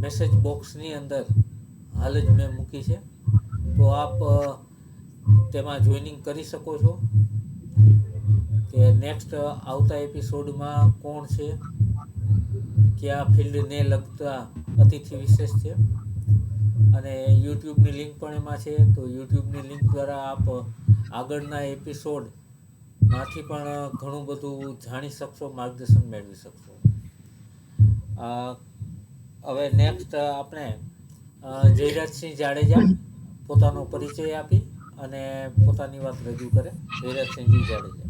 મેસેજ બોક્સની અંદર હાલ જ મેં મૂકી છે, તો આપ તેમાં જોઈનિંગ કરી શકો છો કે નેક્સ્ટ આવતા એપિસોડમાં કોણ છે, કયા ફિલ્ડને લગતા અતિથિ વિશેષ છે. અને યુટ્યુબની લિંક પણ એમાં છે, તો યુટ્યુબની લિંક દ્વારા આપ આગળના એપિસોડમાંથી પણ ઘણું બધું જાણી શકશો, માર્ગદર્શન મેળવી શકશો. હવે નેક્સ્ટ આપણે જયરાજસિંહ જાડેજા પોતાનો પરિચય આપી અને પોતાની વાત રજૂ કરે. જયરાજસિંહજી જાડેજા.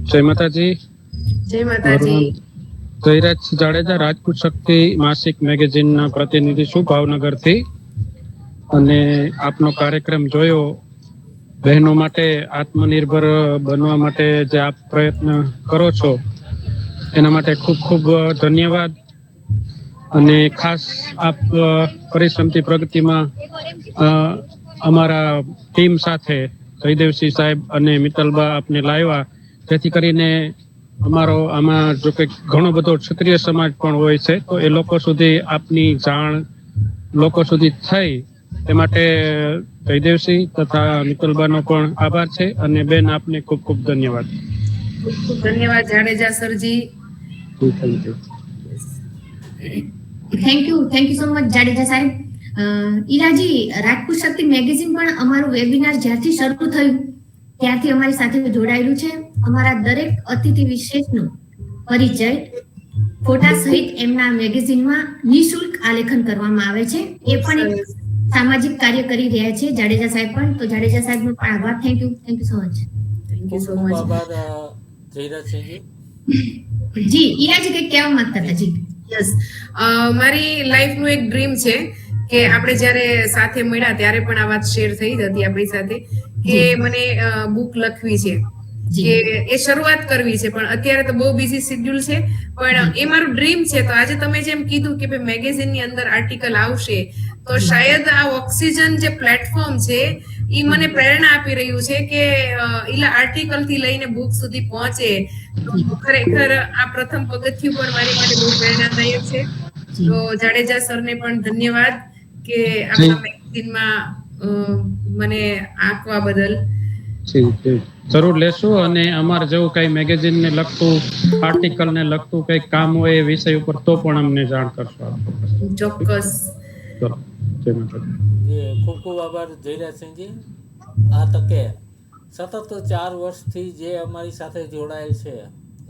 જય માતાજી. જય માતાજી. જયરાજસિંહ જાડેજા, રાજપૂત શક્તિ માસિક મેગેઝિનના પ્રતિનિધિ છું ભાવનગરથી. અને આપનો કાર્યક્રમ જોયો, બહેનો માટે આત્મનિર્ભર બનવા માટે જે આપ પ્રયત્ન કરો છો એના માટે ખૂબ ખૂબ ધન્યવાદ. અને ખાસ આપ પરિશ્રમથી પ્રગતિમાં અમારા ટીમ સાથે જયદેવસિંહ સાહેબ અને મિત્તલબા આપને લાવ્યા, જેથી કરીને અમારો આમાં જો કે ઘણો બધો ક્ષત્રિય સમાજ પણ હોય છે, તો એ લોકો સુધી આપની જાણ લોકો સુધી થઈ તે માટે જયદેવસિંહ તથા મિત્તલબાનો પણ આભાર છે. અને બેન, આપને ખૂબ ખૂબ ધન્યવાદ. ખૂબ ખૂબ ધન્યવાદ જાડેજા સરજી. Thank you so much Jadeja સાહેબ. ઈરાજી, રાજપૂત શક્તિ મેગેઝિન પણ અમારું વેબિનાર જ્યારથી શરૂ થયું ત્યારથી અમારી સાથે જોડાયેલું છે. અમારા દરેક અતિથિ વિશેષનો પરિચય ફોટા સહિત એમના મેગેઝિનમાં નિઃશુલ્ક આલેખન કરવામાં આવે છે. એ પણ એક સામાજિક કાર્ય કરી રહ્યા છે જાડેજા સાહેબ પણ. તો જાડેજા સાહેબનો પણ આભાર. Thank you so much. Thank you સો ખૂબ મચ. આભાર જયરાજસિંહજી. જી ઈરાજી કંઈક કહેવા માંગતા હતા. જી યસ, મારી લાઈફનું એક ડ્રીમ છે કે આપણે જ્યારે સાથે મળ્યા ત્યારે પણ આ વાત શેર થઈ જ હતી આપણી સાથે કે મને બુક લખવી છે, કે એ શરૂઆત કરવી છે, પણ અત્યારે તો બહુ બિઝી શેડ્યુલ છે. પણ એ મારું ડ્રીમ છે. તો આજે તમે જેમ કીધું કે ભાઈ મેગેઝિનની અંદર આર્ટિકલ આવશે, તો શાયદ આ ઓક્સિજન જે પ્લેટફોર્મ છે એ મને પ્રેરણા આપી રહ્યું છે કે એલા આર્ટિકલ થી લઈને બુક સુધી પહોંચે. તો ખરેખર આ પ્રથમ પગથિયું પણ મારી માટે બહુ પ્રેરણાદાયક છે. તો જાડેજા સરને પણ ધન્યવાદ કે આપણા મેગેઝિનમાં મને આંકવા બદલ. જરૂર લેશું, અને અમારે જેવું કઈ મેગેઝિન ને લગતું આર્ટિકલ ને લગતું કઈ કામ હોય એ વિષય ઉપર તો પણ અમને જાણ કરશો. ચોક્કસ. ચલો, જય માતાજી. ખૂબ ખૂબ આભાર જયરાજસિંહજી. આ તકે સતત 4 વર્ષથી જે અમારી સાથે જોડાયેલ છે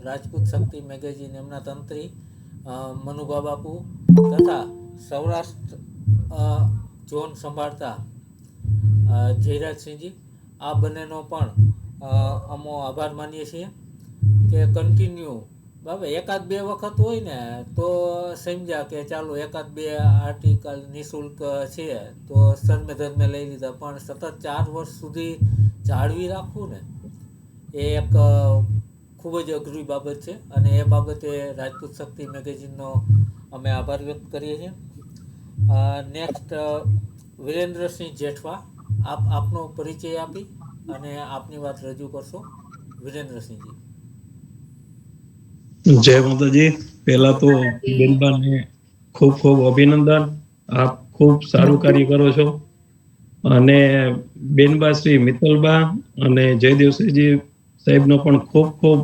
રાજપૂત શક્તિ મેગેઝિન, એમના તંત્રી મનુભા બાપુ તથા સૌરાષ્ટ્ર ઝોન સંભાળતા જયરાજસિંહજી, આ બંનેનો પણ અમો આભાર માનીએ છીએ કે કન્ટિન્યુ બાબા 1-2 વખત હોય ને તો સમજ્યા કે ચાલો 1-2 આર્ટિકલ નિઃશુલ્ક છે તો સર્મે ધર્મે લઈ લીધા, પણ સતત 4 વર્ષ સુધી જાળવી રાખવું ને એ એક ખૂબ જ અઘરી બાબત છે. અને એ બાબતે રાજપૂત શક્તિ મેગેઝિનનો અમે આભાર વ્યક્ત કરીએ છીએ. નેક્સ્ટ વિરેન્દ્રસિંહ જેઠવા, આપનો પરિચય આપી અને આપની વાત રજૂ કરશો. વિરેન્દ્રસિંહજી. જય માતાજી. પહેલા તો બેનબાને ખૂબ ખૂબ અભિનંદન. આપ ખૂબ સારું કાર્ય કરો છો. અને બેનબા શ્રી મિત્તલબા અને જયદેવસિંહજી સાહેબનો પણ ખૂબ ખૂબ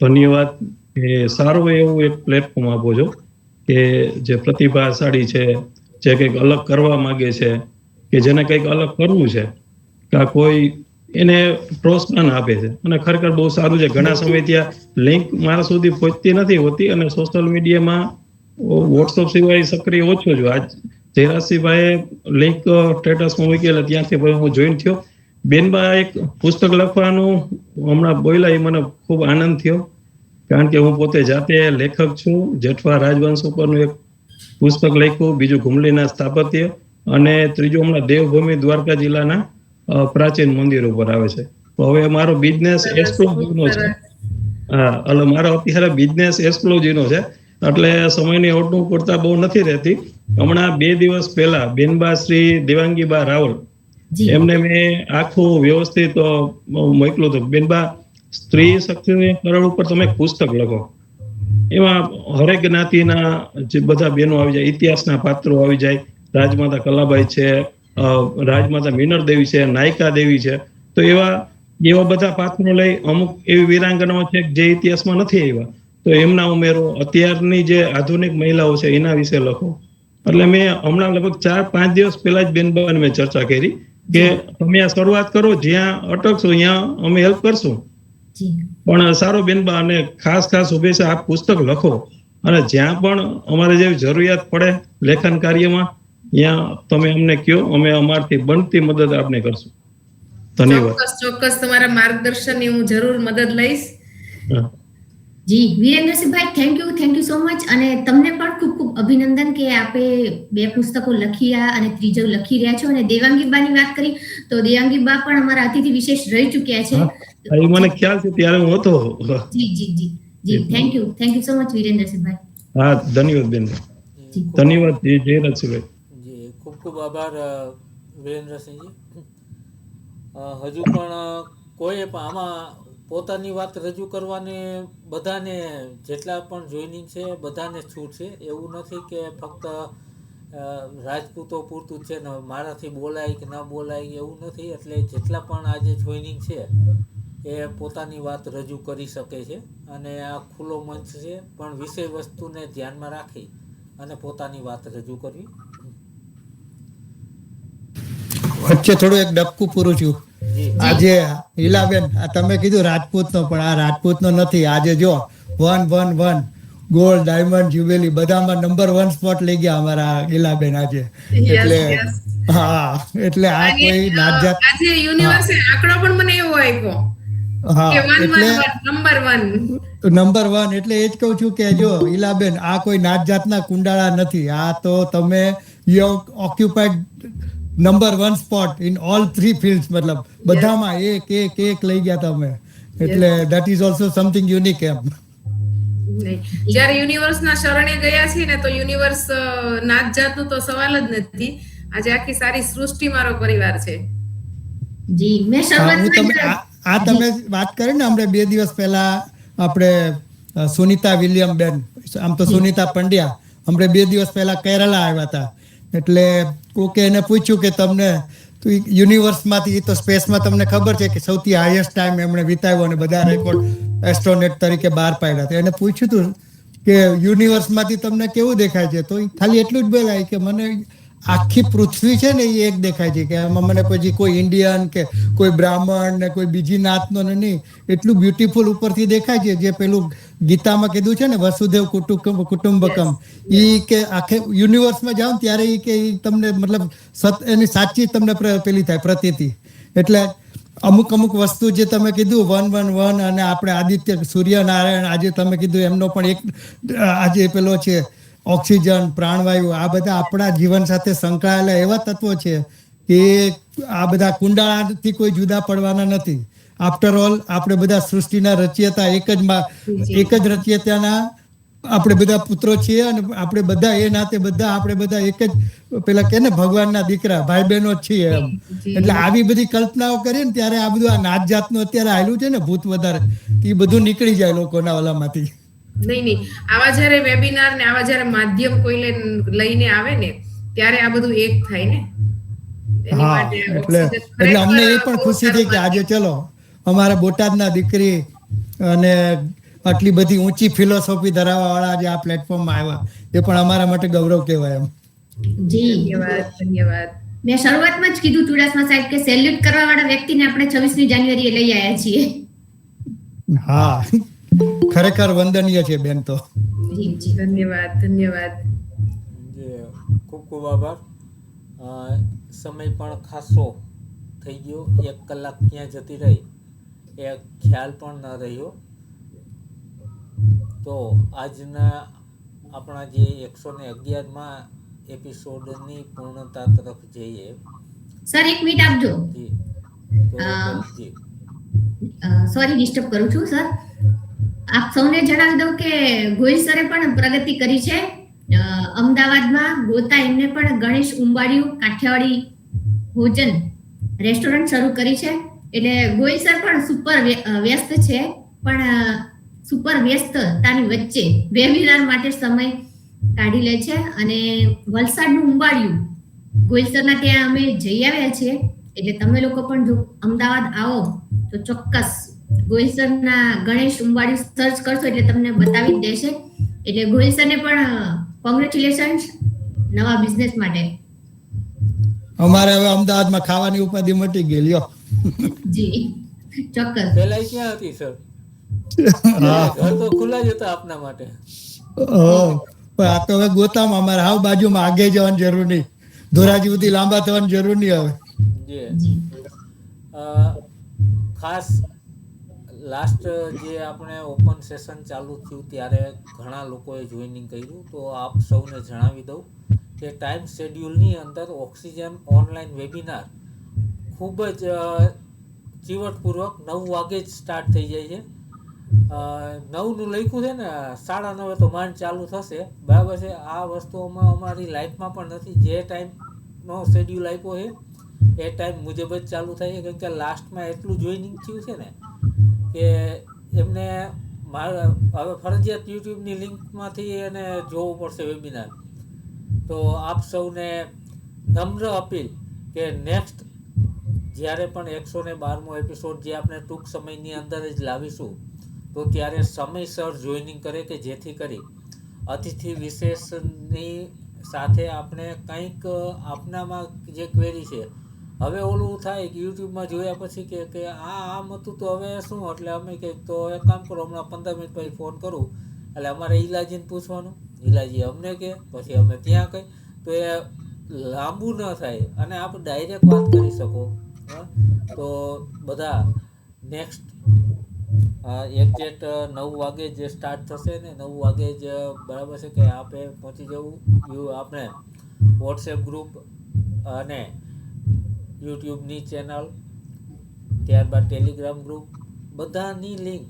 ધન્યવાદ કે સારું એવું એક પ્લેટફોર્મ આપો છો કે જે પ્રતિભાશાળી છે, જે કંઈક અલગ કરવા માંગે છે, કે જેને કંઈક અલગ કરવું છે, કે કોઈ એને પ્રોત્સાહન આપે છે. અને ખરેખર બહુ સારું છે. ઘણા સમય ત્યાં લિંક મારા સુધી પહોંચતી નથી હોતી અને સોશિયલ મીડિયામાં વોટ્સઅપ સિવાય સક્રિય ઓછો છું. આજ જયરાજસિંહભાઈએ લિંક સ્ટેટસમાં મૂકી એટલે ત્યાંથી હું જોઈન થયો. બેનબા એક પુસ્તક લખવાનું હમણાં બોલ્યા, એ મને ખૂબ આનંદ થયો, કારણ કે હું પોતે જાતે લેખક છું. જેઠવા રાજવંશ ઉપરનું એક પુસ્તક લખ્યું, બીજું ઘુમલીના સ્થાપત્ય, અને ત્રીજું હમણાં દેવભૂમિ દ્વારકા જિલ્લાના પ્રાચીન મંદિર ઉપર આવે છે. તો હવે મારો બિઝનેસ એક્સપ્લોઝીવનો છે. હા, એટલે મારો અત્યારે બિઝનેસ એક્સપ્લોઝીવનો છે, એટલે સમયની અનુકૂળતા બહુ નથી રહેતી. હમણાં 2 દિવસ પહેલા બેનબા શ્રી દેવાંગીબા રાવલ, એમને મેં આખું વ્યવસ્થિત મોકલું હતું. બેનબા, સ્ત્રી શક્તિકરણ ઉપર તમે પુસ્તક લખો. એમાં હરેક જ્ઞાતિના જે બધા બહેનો આવી જાય, ઇતિહાસના પાત્રો આવી જાય. રાજમાતા કલાબાઈ છે, રાજમાતા મિનર દેવી છે, નાયકા દેવી છે. તો એવા બધા પાત્રો લઈ, અમુક એવી વીરાંગનાઓ છે જે ઇતિહાસમાં નથી આવ્યા, તો એમના ઉમેરો. અત્યારની જે આધુનિક મહિલાઓ છે એના વિશે લખો. એટલે મેં હમણાં લગભગ 4-5 દિવસ પહેલા જ બેનબાને મેં ચર્ચા કરી કે તમે આ શરૂઆત કરો, જ્યાં અટકશો ત્યાં અમે હેલ્પ કરશું. પણ સારો બેનબા, અને ખાસ શુભેચ્છા, આપ પુસ્તક લખો અને જ્યાં પણ અમારે જેવી જરૂરિયાત પડે લેખન કાર્યમાં, ત્યાં તમે અમને કહો, અમે અમારથી બનતી મદદ આપને કરશું. ધન્યવાદ. ચોક્કસ તમારા માર્ગદર્શનની હું જરૂર મદદ લઈશ. જી વિરેન્દ્રસિંહભાઈ, થેન્ક યુ સો મચ. અને તમને પણ ખૂબ ખૂબ અભિનંદન કે આપે 2 પુસ્તકો લખ્યા અને ત્રીજું લખી રહ્યા છો. અને દેવાંગીબાની વાત કરી તો દેવાંગીબા પણ અમારા અતિથિ વિશેષ રહી ચૂક્યા છે. એ મને ખ્યાલ છે, ત્યારે હું હતો. જી થેન્ક યુ સો મચ વિરેન્દ્રસિંહભાઈ. હા, ધન્યવાદ બેન. ધન્યવાદ જયરાજસિંહભાઈ. જી, ખૂબ ખૂબ આભાર વિરેન્દ્રસિંહજી. હજુ પણ કોઈ પણ આમાં પોતાની વાત રજૂ કરવાની બધાને, જેટલા પણ જોઈનિંગ છે બધાને છૂટ છે. એવું નથી કે ફક્ત રાજપૂતો પૂરતું છે ને મારાથી બોલાય કે ન બોલાય, એવું નથી. એટલે જેટલા પણ આજે જોઈનિંગ છે એ પોતાની વાત રજૂ કરી શકે છે. અને આ ખુલ્લો મંચ છે, પણ વિષય વસ્તુને ધ્યાનમાં રાખી અને પોતાની વાત રજૂ કરવી. વચ્ચે થોડું એક ડબકું પૂરું છું. જી આજે હીલાબેન આ તમે કીધું રાજપૂતનો, પણ આ રાજપૂતનો નથી. આજે જો 111 ગોલ્ડ, ડાયમંડ, જ્યુબેલી બધામાં નંબર 1 સ્પોટ લઈ ગયા અમારા હીલાબેન આજે. એટલે yes. હા, એટલે આ અને, કોઈ નાતજાત આજે યુનિવર્સે આંકડો પણ મને એવો આપ્યો હા કે એટલે નંબર 1. નંબર 1 એટલે એ જ કહું છું કે જો હીલાબેન આ કોઈ નાતજાતના કુંડાળા નથી. આ તો તમે you occupied number 1 spot in all 3 fields, મતલબ બધામાં એક લઈ ગયા તમે. એટલે that is also something unique એમ. જ્યારે યુનિવર્સના શરણે ગયા છીએ ને તો યુનિવર્સ નાત જાતનો તો સવાલ જ નથી. આજે આખી સારી સૃષ્ટિ મારો પરિવાર છે. જી મેં હા, હું તમે શરૂઆતમાં તમે વાત કરી ને હમણાં 2 દિવસ પહેલા આપણે સુનિતા વિલિયમ બેન, આમ તો સુનિતા પંડ્યા, હમણાં 2 દિવસ પહેલા કેરલા આવ્યા હતા. એટલે કોકે એને પૂછ્યું કે તમને યુનિવર્સમાંથી તો સ્પેસમાં તમને ખબર છે કે સૌથી હાઈએસ્ટ ટાઈમ એમણે વિતાવ્યો અને બધા રેકોર્ડ એસ્ટ્રોનેટ તરીકે બહાર પાડ્યા હતા. એને પૂછ્યું હતું કે યુનિવર્સમાંથી તમને કેવું દેખાય છે, તો ખાલી એટલું જ બોલાય કે મને આખી પૃથ્વી છે ને એ એક દેખાય છે, કે એમાં મને પછી કોઈ ઇન્ડિયન કે કોઈ બ્રાહ્મણ ને કોઈ બીજી નાતનો નહીં, એટલું બ્યુટીફુલ ઉપરથી દેખાય છે. જે પેલું ગીતામાં કીધું છે ને વસુદેવ કુટુંબકમ, ઈ કે આખે યુનિવર્સમાં જાઓ ત્યારે ઈ કે ઈ તમને મતલબ એની સાચી તમને પેલી થાય પ્રતીતિ. એટલે અમુક વસ્તુ જે તમે કીધું 111 અને આપણે આદિત્ય સૂર્યનારાયણ આજે તમે કીધું એમનો પણ એક આજે પેલો છે ઓક્સિજન, પ્રાણવાયુ, આ બધા આપણા જીવન સાથે સંકળાયેલા એવા તત્વો છે કે આ બધા કુંડાળાથી કોઈ જુદા પડવાના નથી. આફ્ટર ઓલ આપણે બધા સૃષ્ટિના રચયિતા એક જ રચયિતાના આપણે બધા પુત્રો છીએ અને આપણે બધા એ નાતે બધા આપણે બધા એક જ પેલા કે ને ભગવાનના દીકરા ભાઈ બહેનો જ છીએ એમ. એટલે આવી બધી કલ્પનાઓ કરીએ ને ત્યારે આ બધું આ નાત જાતનું અત્યારે આવેલું છે ને ભૂત વધારે, એ બધું નીકળી જાય લોકોના ઓલામાંથી. નહીં આવા જ્યારે વેબિનાર ને આવા જ્યારે માધ્યમ કોઈ લઈને આવે ને ત્યારે આ બધું એક થાય ને. એની હા, માટે એટલે અમને એ પણ ખુશી થઈ કે આજે ચલો અમારા બોટાદના દીકરી અને આટલી બધી ઊંચી ફિલોસોફી ધરાવવા વાળા જે આ પ્લેટફોર્મમાં આવ્યા એ પણ અમારા માટે ગૌરવ કહેવાય એમ. જી ધન્યવાદ. મેં શરૂઆતમાં જ કીધું ચુડાસમા સાહેબ કે સેલ્યુટ કરવા વાળા વ્યક્તિને આપણે 26મી જાન્યુઆરીએ લઈ આવ્યા છીએ. હા, ખરેખર વંદનીય છે બેન. તો ધન્યવાદ. જે ખૂબ ખૂબ આભાર. સમય પણ ખાસો થઈ ગયો, 1 કલાક ક્યાં જતી રહી એ ખ્યાલ પણ ન રહ્યો. તો આજના આપણા જે 111માં એપિસોડની પૂર્ણતા તરફ જઈએ. સર 1 મિનિટ આપજો. જી જી સોરી ડિસ્ટર્બ કરું છું સર. આપ સૌને જણાવી દઉં કે ગોહિલ સરે પણ પ્રગતિ કરી છે. અમદાવાદમાં ગોતા એમને પણ ગણેશ ઉંબાડિયું કાઠિયાવાડી ભોજન રેસ્ટોરન્ટ શરૂ કરી છે. એટલે ગોહિલ સર પણ સુપર વ્યસ્ત છે, પણ સુપર વ્યસ્તતાની વચ્ચે વેબિનાર માટે સમય કાઢી લે છે. અને વલસાડનું ઉંબાડિયું ગોહિલ સરના ત્યાં અમે જઈ આવ્યા છીએ. એટલે તમે લોકો પણ જો અમદાવાદ આવો તો ચોક્કસ ગોહિલ સરના ગણેશ ઉંબાડિયું સર્ચ કરશો એટલે તમને બતાવી જ દેશે. એટલે ગોહિલ સરને પણ કોંગ્રેચ્યુલેશન્સ નવા બિઝનેસ માટે. અમારે હવે અમદાવાદમાં ખાવાની ઉપાધિ મટી ગઈ લ્યો. જી ચોક્કસ. પહેલા ક્યાં હતી સર? ઘર તો ખુલ્લા જ હતા આપના માટે. પણ આ તો હવે ગોતામાં અમારે હાવ બાજુમાં, આગે જવાની જરૂર નહીં, ધોરાજી સુધી લાંબા થવાની જરૂર નહીં હવે. જી ખાસ લાસ્ટ જે આપણે ઓપન સેશન ચાલુ થયું ત્યારે ઘણા લોકોએ જોઈનિંગ કર્યું. તો આપ સૌને જણાવી દઉં કે ટાઈમ શેડ્યુલની અંદર ઓક્સિજન ઓનલાઈન વેબિનાર ખૂબ જ ચીવટપૂર્વક 9 વાગે જ સ્ટાર્ટ થઈ જાય છે. 9નું લખ્યું છે ને, 9:30 તો માંડ ચાલુ થશે, બરાબર છે. આ વસ્તુઓમાં અમારી લાઈફમાં પણ નથી. જે ટાઈમનો શેડ્યુલ આપ્યો છે એ ટાઈમ મુજબ જ ચાલુ થાય છે. કેમ કે લાસ્ટમાં એટલું જોઈનિંગ થયું છે ને કે એમને હવે ફરજિયાત યુટ્યુબની લિંકમાંથી એને જોવું પડશે વેબિનાર. તો આપ સૌને નમ્ર અપીલ કે નેક્સ્ટ જ્યારે પણ 112મો એપિસોડ જે આપણે ટૂંક સમયની અંદર જ લાવીશું તો ત્યારે સમયસર જોઈનિંગ કરે, કે જેથી કરી અતિથિ વિશેષની સાથે આપણે કંઈક આપનામાં જે ક્વેરી છે હવે ઓલું થાય કે યુટ્યુબમાં જોયા પછી કે આમ હતું તો હવે શું, એટલે અમે કંઈક તો એક કામ કરો, હમણાં 15 મિનિટ પછી ફોન કરું, એટલે અમારે ઈલાજીને પૂછવાનું, ઈલાજી અમને કે પછી અમે ત્યાં કંઈ, તો એ લાંબુ ન થાય અને આપ ડાયરેક્ટ વાત કરી શકો. તો બધા નેક્સ્ટ એક્ઝેક્ટ 9 વાગે જે સ્ટાર્ટ થશે ને 9 વાગે જ બરાબર છે કે આપે પહોંચી જવું. આપણે વોટ્સએપ ગ્રુપ અને યુટ્યુબની ચેનલ, ત્યારબાદ ટેલિગ્રામ ગ્રુપ, બધાની લિંક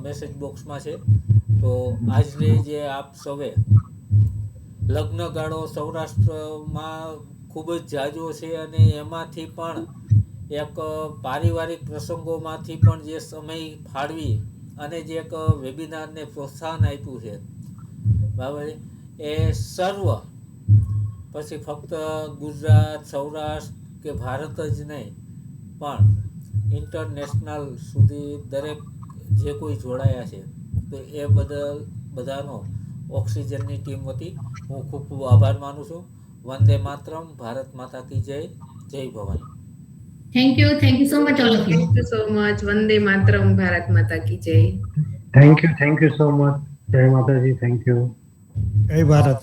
મેસેજ બોક્સમાં છે. તો આજની જે આપ સૌએ લગ્ન ગાળો સૌરાષ્ટ્રમાં ખૂબ જ જાજો છે અને એમાંથી પણ એક પારિવારિક પ્રસંગોમાંથી પણ જે સમય ફાળવી અને જે એક વેબિનારને પ્રોત્સાહન આપ્યું છે, બરાબર, એ સર્વ પછી ફક્ત ગુજરાત, સૌરાષ્ટ્ર કે ભારત જ નહીં પણ ઇન્ટરનેશનલ સુધી દરેક જે કોઈ જોડાયા છે, તો એ બદલ બધાનો ઓક્સિજનની ટીમ વતી હું ખૂબ ખૂબ આભાર માનું છું. વંદે માતરમ, ભારત માતા કી જય, જય Bhavani. Thank you so much all of you. Thank you so much. Vande Mataram, Bharat માતા કી જય. Thank you so much. જય માતાજી. Thank you. જય ભારત.